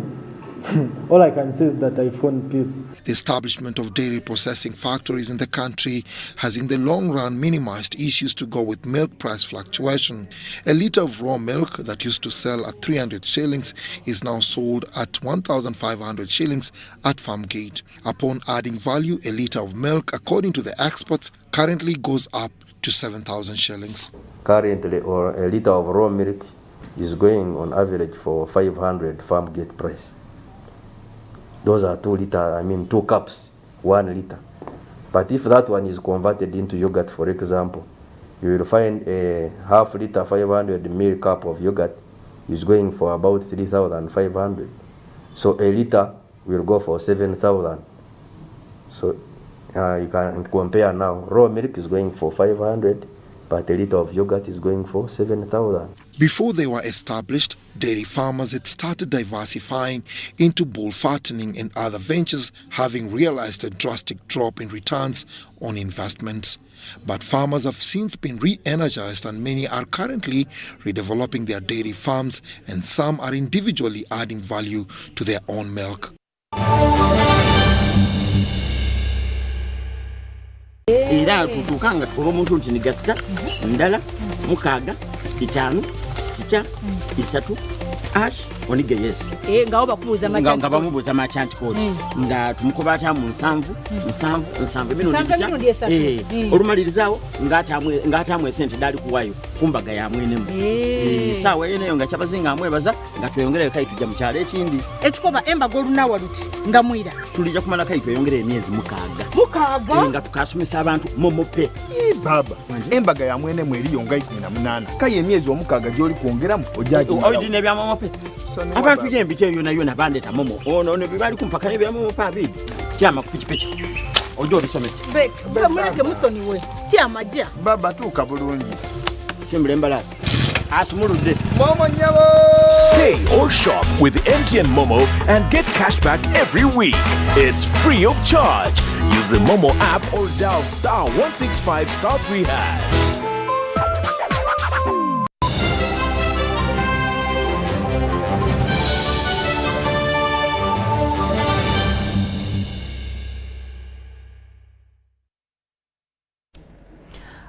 all I can say is that I found peace. The establishment of dairy processing factories in the country has in the long run minimized issues to go with milk price fluctuation. A litre of raw milk that used to sell at 300 shillings is now sold at 1,500 shillings at farm gate. Upon adding value, a litre of milk, according to the experts, currently goes up to 7,000 shillings. Currently, or a litre of raw milk is going on average for 500 farm gate price. Those are 2 litre, 2 cups, 1 litre. But if that one is converted into yogurt, for example, you will find a half litre 500 ml cup of yogurt is going for about 3,500. So a litre will go for 7,000. So you can compare now. Raw milk is going for 500, but a litre of yogurt is going for 7,000. Before they were established, dairy farmers had started diversifying into bull fattening and other ventures, having realized a drastic drop in returns on investments. But farmers have since been re-energized, and many are currently redeveloping their dairy farms, and some are individually adding value to their own milk. Era tutukanga omuntu nti nigasita ndala mukaaga 5 6 3 ash onige yes ngaho bakubuza nga bamubuza merchant code nga tumukuba ata mu 7 bino olumalirizawo ngata amwe sente dali kuwayo kumbaga ya mwenemu sawa yeneyo nga kyabazinga amwebaza nga tweyongere kai tujja mu kyalo ekindi ekikoba embaga olunawa luti nga mwira tulija kumala kai tweyongere emyezi mukaaga nga tukasomesa abantu momope baba embaga ya mwenemu eriyo nga 18 kai emyezi omukaaga gyoli kwongeramu ojaji oyidine bya momope abantu yembi kyeyo nayo nabandeta momo ono ne bibali kumpaka ne bya momo pa bidi kyama kupiki ojo bisomese muleke musoniwe tyamaja baba tuka bulungi simbule embalasi asumulude momo nyabo pay or shop with MTN Momo and get cashback every week. It's free of charge. Use the Momo app or dial *165*3#.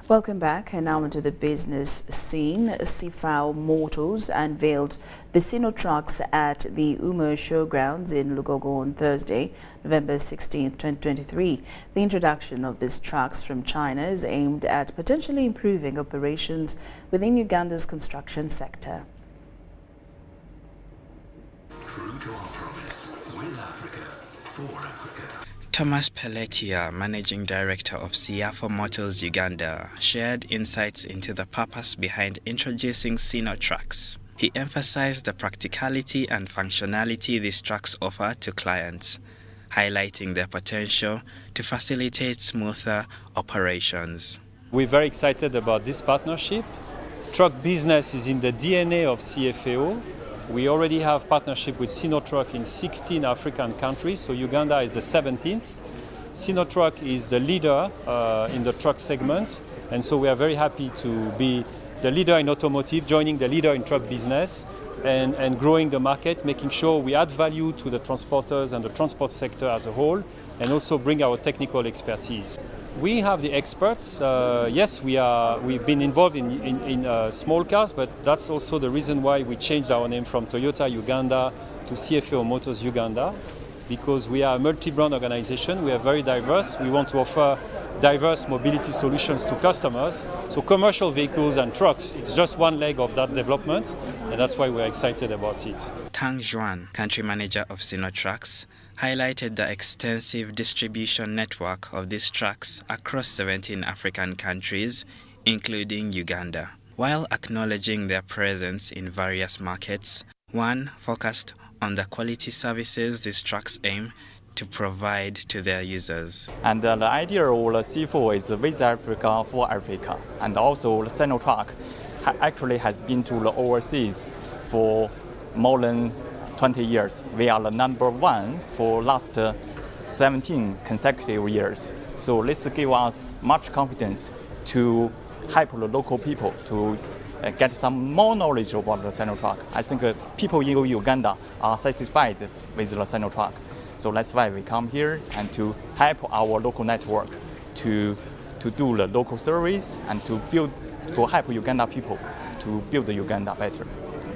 Welcome back, and now into the business scene. Sifao Motors unveiled the Cenot trucks at the Umo Showgrounds in Lugogo on Thursday, November 16, 2023. The introduction of these trucks from China is aimed at potentially improving operations within Uganda's construction sector. True to our promise, with Africa, for Africa. Thomas Pelletier, Managing Director of Siafo Motors Uganda, shared insights into the purpose behind introducing Cenot trucks. He emphasized the practicality and functionality these trucks offer to clients, highlighting their potential to facilitate smoother operations. We're very excited about this partnership. Truck business is in the DNA of CFAO. We already have partnership with Cenot Truck in 16 African countries, so Uganda is the 17th. Cenot Truck is the leader in the truck segment, and so we are very happy to be the leader in automotive, joining the leader in truck business, and growing the market, making sure we add value to the transporters and the transport sector as a whole, and also bring our technical expertise. We have the experts. Yes, we've been involved in small cars, but that's also the reason why we changed our name from Toyota Uganda to CFAO Motors Uganda, because we are a multi-brand organization. We are very diverse. We want to offer diverse mobility solutions to customers. So commercial vehicles and trucks, it's just one leg of that development, and that's why we're excited about it. Tang Juan, country manager of Cenot Trucks, highlighted the extensive distribution network of these trucks across 17 African countries, including Uganda. While acknowledging their presence in various markets, Juan focused on the quality services these trucks aim to provide to their users. And the idea of the C4 is with Africa for Africa. And also the Cenot Truck actually has been to the overseas for more than 20 years. We are the #1 for last 17 consecutive years. So this gives us much confidence to help the local people to get some more knowledge about the Cenot Truck. I think people in Uganda are satisfied with the Cenot Truck. So that's why we come here and to help our local network to do the local service and to help Uganda people to build Uganda better.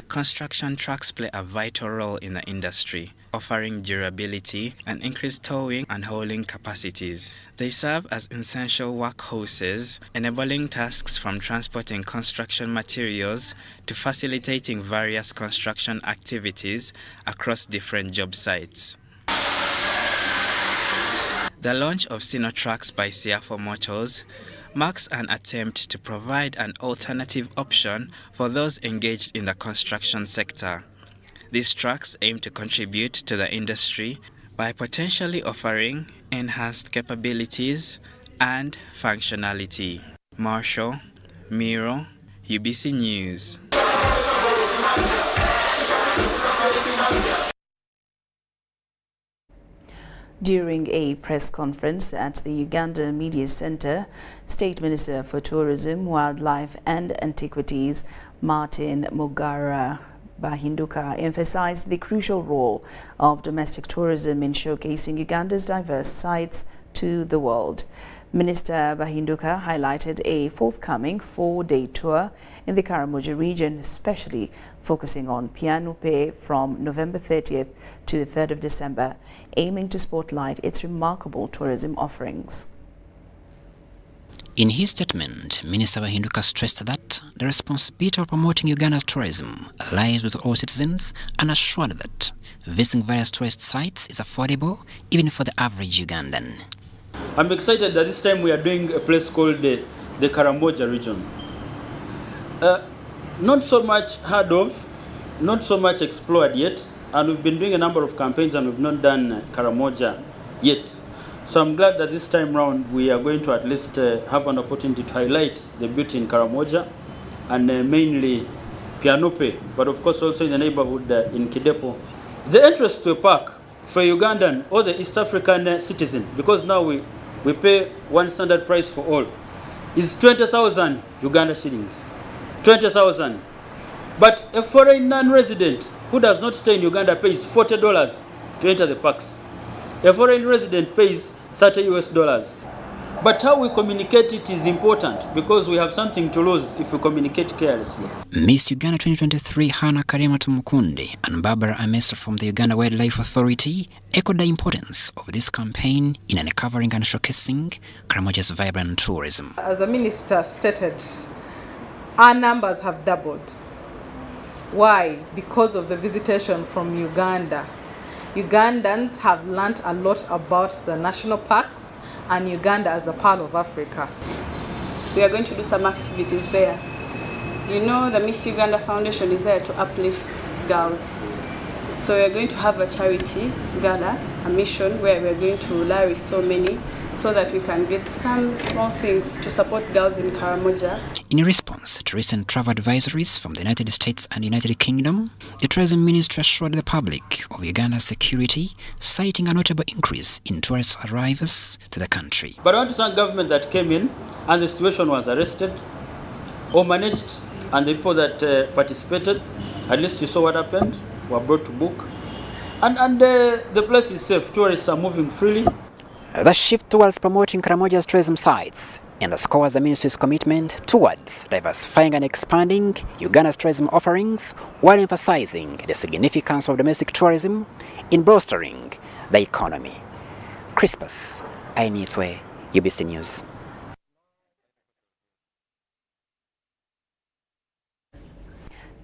Construction trucks play a vital role in the industry, offering durability and increased towing and hauling capacities. They serve as essential workhorses, enabling tasks from transporting construction materials to facilitating various construction activities across different job sites. The launch of Cenot Trucks by Siafo Motors marks an attempt to provide an alternative option for those engaged in the construction sector. These trucks aim to contribute to the industry by potentially offering enhanced capabilities and functionality. Marshall, Miro, UBC News. During a press conference at the Uganda Media Center, State Minister for Tourism, Wildlife and Antiquities, Martin Mugara Bahinduka, emphasized the crucial role of domestic tourism in showcasing Uganda's diverse sites to the world. Minister Bahinduka highlighted a forthcoming 4-day tour in the Karamoja region, especially focusing on Pianupe from November 30th to the 3rd of December, aiming to spotlight its remarkable tourism offerings. In his statement, Minister Bahinduka stressed that the responsibility of promoting Uganda's tourism lies with all citizens and assured that visiting various tourist sites is affordable even for the average Ugandan. I'm excited that this time we are doing a place called the Karamoja region. Not so much heard of, not so much explored yet, and we've been doing a number of campaigns and we've not done Karamoja yet. So I'm glad that this time round we are going to at least have an opportunity to highlight the beauty in Karamoja and mainly Pianupe, but of course also in the neighborhood in Kidepo. The entrance to a park for Ugandan or the East African citizen, because now we pay one standard price for all, is 20,000 Uganda shillings. 20,000. But a foreign non-resident who does not stay in Uganda pays $40 to enter the parks. A foreign resident pays $30 US. But how we communicate it is important because we have something to lose if we communicate carelessly. Miss Uganda 2023 Hannah Karima Tumukunde and Barbara Ameso from the Uganda Wildlife Authority echoed the importance of this campaign in uncovering and showcasing Karamoja's vibrant tourism. As the minister stated, our numbers have doubled. Why? Because of the visitation from Uganda. Ugandans have learnt a lot about the national parks and Uganda as a part of Africa. We are going to do some activities there. You know, the Miss Uganda Foundation is there to uplift girls. So we are going to have a charity gala, a mission where we are going to rally so many so that we can get some small things to support girls in Karamoja. In response to recent travel advisories from the United States and United Kingdom, the Tourism Ministry assured the public of Uganda's security, citing a notable increase in tourist arrivals to the country. But I want to thank government that came in and the situation was arrested or managed, and the people that participated, at least you saw what happened, were brought to book. And the place is safe. Tourists are moving freely. The shift towards promoting Karamoja's tourism sites underscores the ministry's commitment towards diversifying and expanding Uganda's tourism offerings while emphasizing the significance of domestic tourism in bolstering the economy. Crispus Ainitwe, UBC News.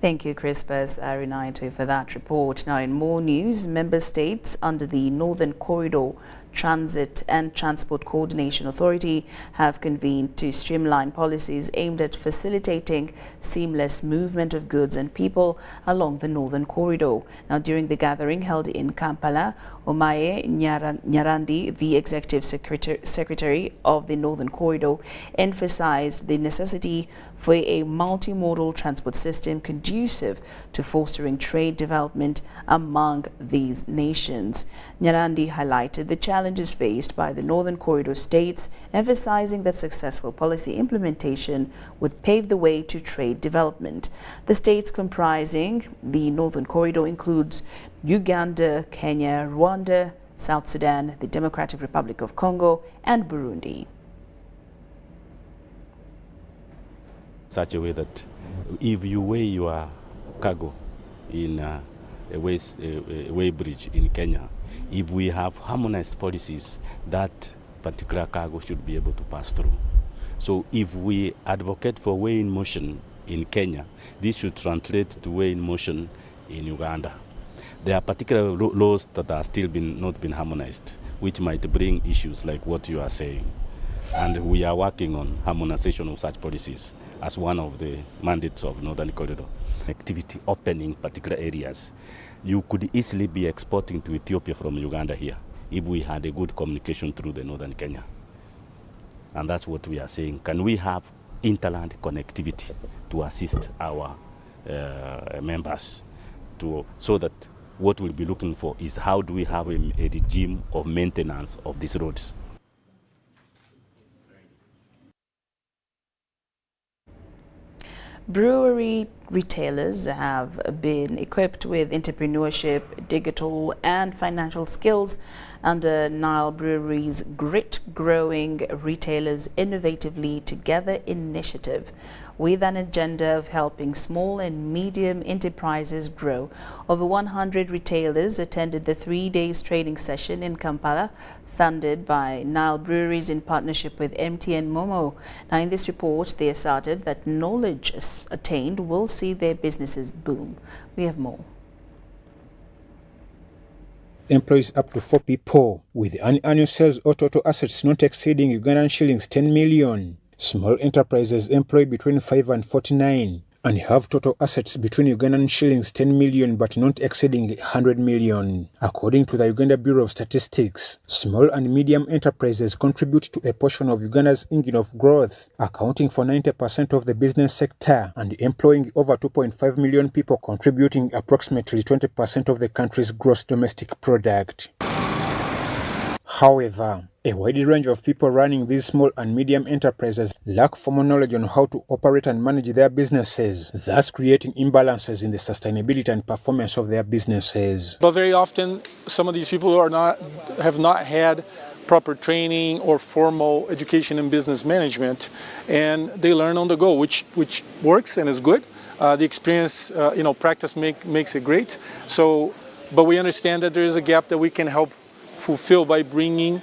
Thank you, Crispus Ainitwe, for that report. Now, in more news, member states under the Northern Corridor Transit and Transport Coordination Authority have convened to streamline policies aimed at facilitating seamless movement of goods and people along the Northern Corridor. Now, during the gathering held in Kampala, Omaye Nyarandi, the Executive Secretary of the Northern Corridor, emphasized the necessity for a multimodal transport system conducive to fostering trade development among these nations. Nyarandi highlighted the challenges faced by the Northern Corridor states, emphasizing that successful policy implementation would pave the way to trade development. The states comprising the Northern Corridor includes Uganda, Kenya, Rwanda, South Sudan, the Democratic Republic of Congo, and Burundi. Such a way that if you weigh your cargo in a way bridge in Kenya, if we have harmonized policies, that particular cargo should be able to pass through. So if we advocate for way in motion in Kenya, this should translate to way in motion in Uganda. There are particular laws that are still not been harmonized, which might bring issues like what you are saying. And we are working on harmonization of such policies as one of the mandates of Northern Corridor. Activity opening particular areas. You could easily be exporting to Ethiopia from Uganda here if we had a good communication through the Northern Kenya. And that's what we are saying. Can we have interland connectivity to assist our members so that what we'll be looking for is how do we have a regime of maintenance of these roads. Brewery retailers have been equipped with entrepreneurship, digital and financial skills under Nile Brewery's Grit Growing Retailers Innovatively Together initiative, with an agenda of helping small and medium enterprises grow. Over 100 retailers attended the 3-day training session in Kampala, funded by Nile Breweries in partnership with MTN Momo. Now, in this report, they asserted that knowledge attained will see their businesses boom. We have more. Employs up to 4 people with an annual sales or total assets not exceeding Ugandan shillings 10 million. Small enterprises employ between 5 and 49 and have total assets between Ugandan shillings 10 million but not exceeding 100 million. According to the Uganda Bureau of Statistics, small and medium enterprises contribute to a portion of Uganda's engine of growth, accounting for 90% of the business sector and employing over 2.5 million people, contributing approximately 20% of the country's gross domestic product. However, a wide range of people running these small and medium enterprises lack formal knowledge on how to operate and manage their businesses, thus creating imbalances in the sustainability and performance of their businesses. But very often, some of these people have not had proper training or formal education in business management, and they learn on the go, which works and is good. The experience, practice makes it great. So, but we understand that there is a gap that we can help fulfill by bringing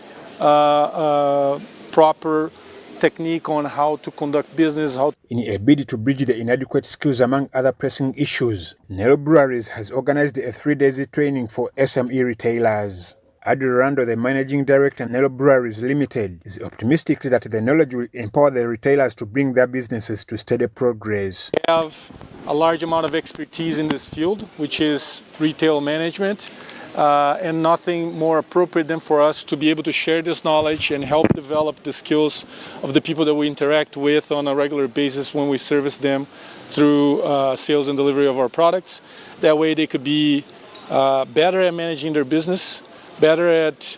proper technique on how to conduct business. In a bid to bridge the inadequate skills among other pressing issues, Nile Breweries has organized a 3-day training for SME retailers. Adi Rando, the managing director of Nile Breweries Limited, is optimistic that the knowledge will empower the retailers to bring their businesses to steady progress. We have a large amount of expertise in this field, which is retail management. And nothing more appropriate than for us to be able to share this knowledge and help develop the skills of the people that we interact with on a regular basis when we service them through sales and delivery of our products. That way they could be better at managing their business, better at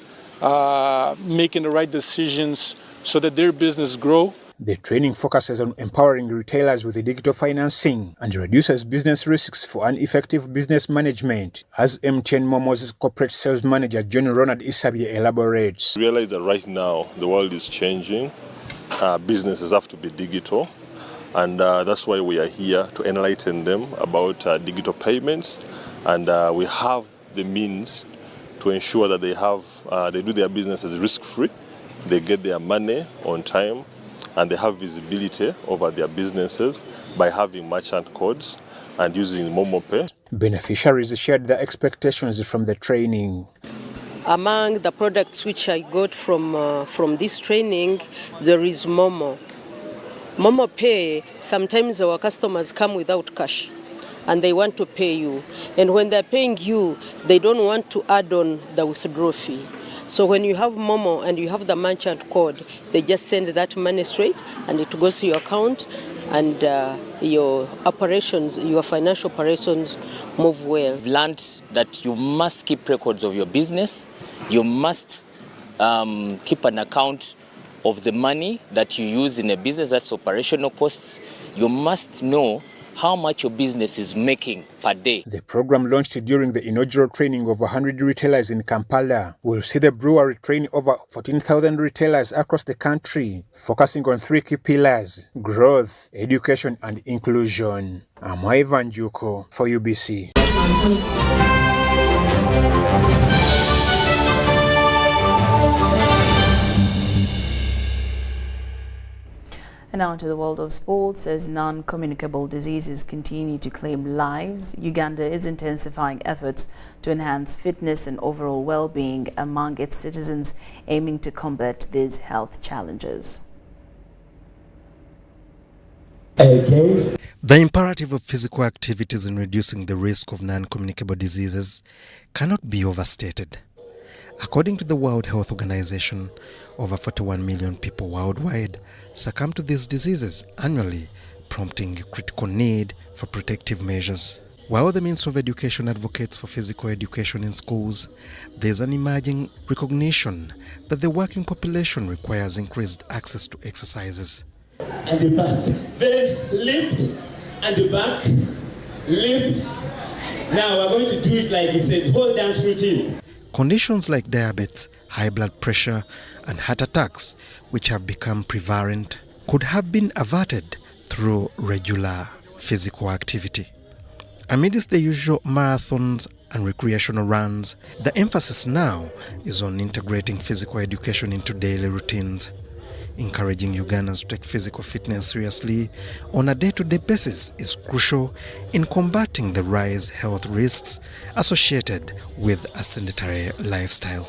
making the right decisions so that their business grow. The training focuses on empowering retailers with digital financing and reduces business risks for an effective business management, as MTN Momo's corporate sales manager John Ronald Isabie elaborates. Realize that right now the world is changing. Businesses have to be digital, and that's why we are here to enlighten them about digital payments, and we have the means to ensure that they do their businesses risk-free, they get their money on time, and they have visibility over their businesses by having merchant codes and using Momo Pay. Beneficiaries shared their expectations from the training. Among the products which I got from this training, there is Momo. Momo Pay, sometimes our customers come without cash and they want to pay you. And when they're paying you, they don't want to add on the withdrawal fee. So when you have Momo and you have the merchant code, they just send that money straight and it goes to your account, and your operations, your financial operations move well. I've learned that you must keep records of your business. You must keep an account of the money that you use in a business, that's operational costs. You must know how much your business is making per day. The program, launched during the inaugural training of 100 retailers in Kampala, will see the brewery train over 14,000 retailers across the country, focusing on 3 key pillars: growth, education, and inclusion. I'm Ivan Juko for UBC. And now to the world of sports. As non-communicable diseases continue to claim lives, Uganda is intensifying efforts to enhance fitness and overall well-being among its citizens, aiming to combat these health challenges. The imperative of physical activities in reducing the risk of non-communicable diseases cannot be overstated. According to the World Health Organization, over 41 million people worldwide succumb to these diseases annually, prompting a critical need for protective measures. While the Ministry of Education advocates for physical education in schools, there is an emerging recognition that the working population requires increased access to exercises. And the back. Then lift and the back, lift. Now we're going to do it like it's a whole dance routine. Conditions like diabetes, high blood pressure, and heart attacks, which have become prevalent, could have been averted through regular physical activity. Amidst the usual marathons and recreational runs, the emphasis now is on integrating physical education into daily routines. Encouraging Ugandans to take physical fitness seriously on a day-to-day basis is crucial in combating the rise health risks associated with a sedentary lifestyle.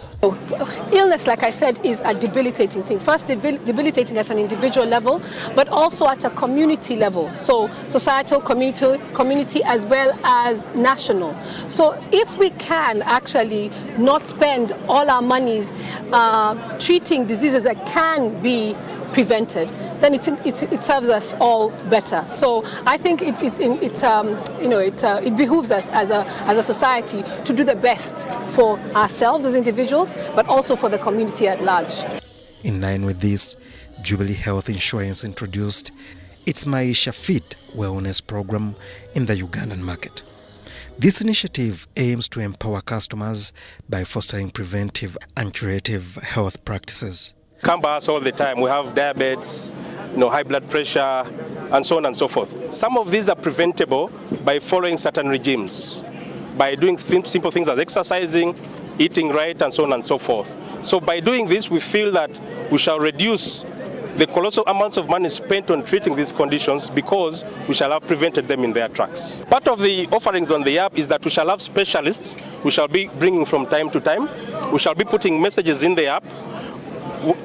Illness, like I said, is a debilitating thing. First, debilitating at an individual level, but also at a community level. So societal, community as well as national. So if we can actually not spend all our monies treating diseases that can be prevented, then it serves us all better. So I think it behooves us as a society to do the best for ourselves as individuals, but also for the community at large. In line with this, Jubilee Health Insurance introduced its Maisha Fit wellness program in the Ugandan market. This initiative aims to empower customers by fostering preventive and curative health practices. Come by us all the time. We have diabetes, high blood pressure, and so on and so forth. Some of these are preventable by following certain regimes, by doing simple things as exercising, eating right, and so on and so forth. So by doing this, we feel that we shall reduce the colossal amounts of money spent on treating these conditions because we shall have prevented them in their tracks. Part of the offerings on the app is that we shall have specialists we shall be bringing from time to time. We shall be putting messages in the app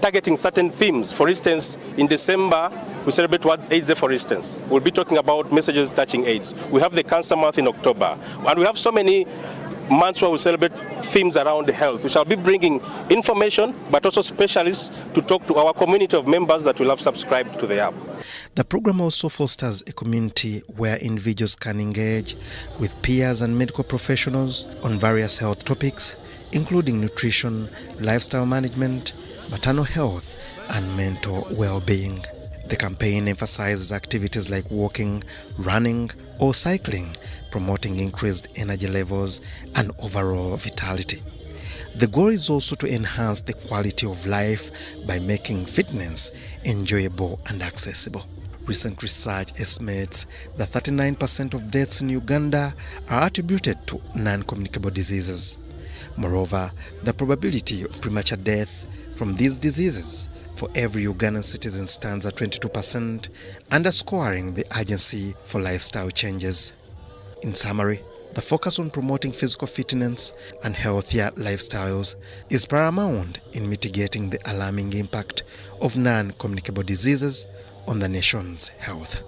targeting certain themes. For instance, in December, we celebrate World AIDS Day, for instance. We'll be talking about messages touching AIDS. We have the Cancer Month in October. And we have so many months where we celebrate themes around health. We shall be bringing information, but also specialists to talk to our community of members that will have subscribed to the app. The program also fosters a community where individuals can engage with peers and medical professionals on various health topics, including nutrition, lifestyle management, maternal health, and mental well-being. The campaign emphasizes activities like walking, running, or cycling, promoting increased energy levels and overall vitality. The goal is also to enhance the quality of life by making fitness enjoyable and accessible. Recent research estimates that 39% of deaths in Uganda are attributed to non-communicable diseases. Moreover, the probability of premature death from these diseases for every Ugandan citizen stands at 22%, underscoring the urgency for lifestyle changes. In summary, the focus on promoting physical fitness and healthier lifestyles is paramount in mitigating the alarming impact of non-communicable diseases on the nation's health.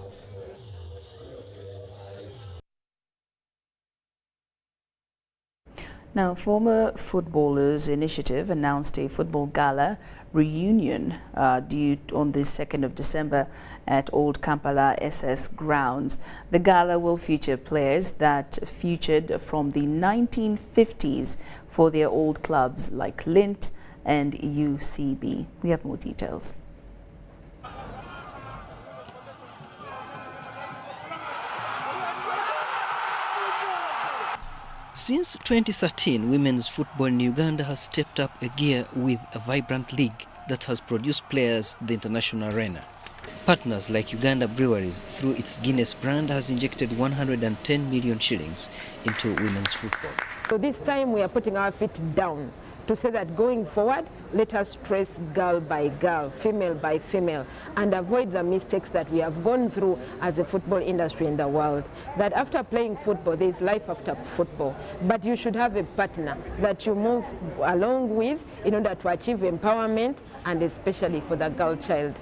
Now, former footballers initiative announced a football gala reunion due on the 2nd of December at Old Kampala SS grounds. The gala will feature players that featured from the 1950s for their old clubs like Lint and UCB. We have more details. Since 2013, women's football in Uganda has stepped up a gear with a vibrant league that has produced players in the international arena. Partners like Uganda Breweries, through its Guinness brand, has injected 110 million shillings into women's football. So this time we are putting our feet down to say that going forward, let us trace girl by girl, female by female, and avoid the mistakes that we have gone through as a football industry in the world. That after playing football, there is life after football. But you should have a partner that you move along with in order to achieve empowerment, and especially for the girl child.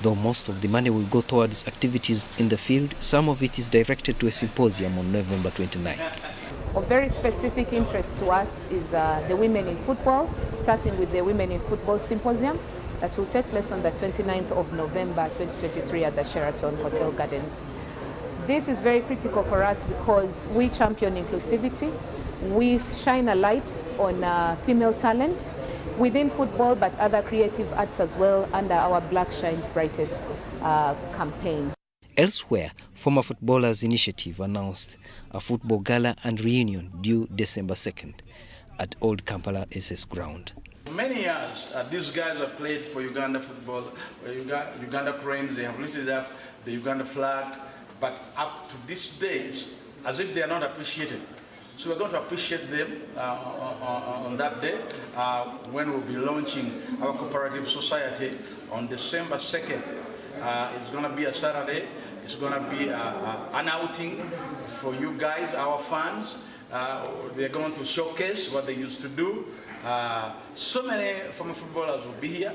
Though most of the money will go towards activities in the field, some of it is directed to a symposium on November 29th. Of very specific interest to us is the Women in Football, starting with the Women in Football Symposium that will take place on the 29th of November 2023 at the Sheraton Hotel Gardens. This is very critical for us because we champion inclusivity. We shine a light on female talent within football, but other creative arts as well, under our Black Shines Brightest campaign. Elsewhere, Former Footballers Initiative announced a football gala and reunion due December 2nd at Old Kampala SS ground. For many years, these guys have played for Uganda football, Uganda Cranes, they have lifted up the Uganda flag, but up to these days, as if they are not appreciated. So we're going to appreciate them on that day when we'll be launching our cooperative society on December 2nd. It's going to be a Saturday. It's going to be an outing for you guys, our fans. They're going to showcase what they used to do. So many former footballers will be here.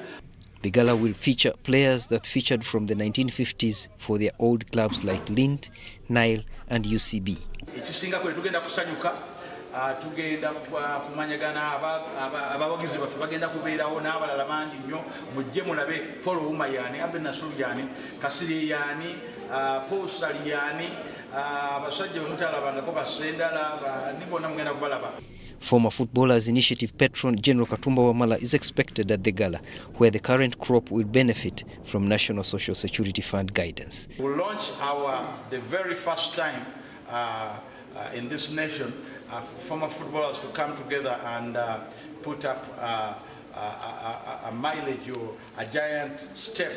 The gala will feature players that featured from the 1950s for their old clubs like Lint, Nile and UCB. Ekisinga kwe tugenda kusanyuka tugenda kumanyagana abawagizi baffe bagenda kubeerawo n'abalala bangi nnyo mujje mulabe Paul Ouma yaani Abel Nasuru yaani Kasiri yaani Paul Sali yaani abasajja bwe mutalabangako basendala ni bonna mugenda kubalaba. Former Footballers Initiative patron General Katumba Wamala is expected at the gala, where the current crop will benefit from National Social Security Fund guidance. We'll launch the very first time in this nation, former footballers to come together and put up a mileage or a giant step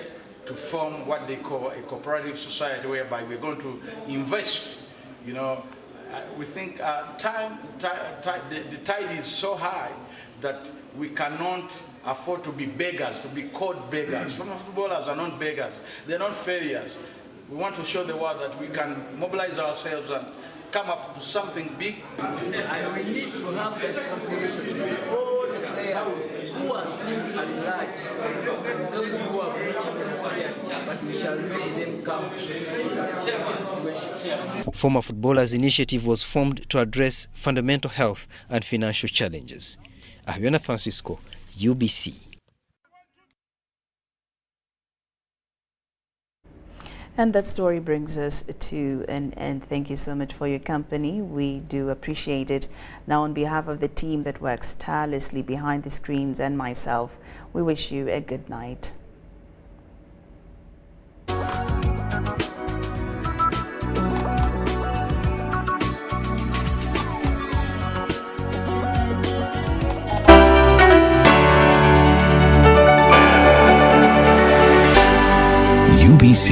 to form what they call a cooperative society, whereby we're going to invest, you know. We think the tide is so high that we cannot afford to be beggars, to be called beggars. Former footballers are not beggars, they're not failures. We want to show the world that we can mobilize ourselves and come up with something big. And we need to have that conversation with all the players who are still at large, and those who have reached the but we shall make them come to the same situation. Former Footballers Initiative was formed to address fundamental health and financial challenges. Aviana Francisco, UBC. And that story brings us to an end. Thank you so much for your company. We do appreciate it. Now, on behalf of the team that works tirelessly behind the screens and myself, we wish you a good night. UBC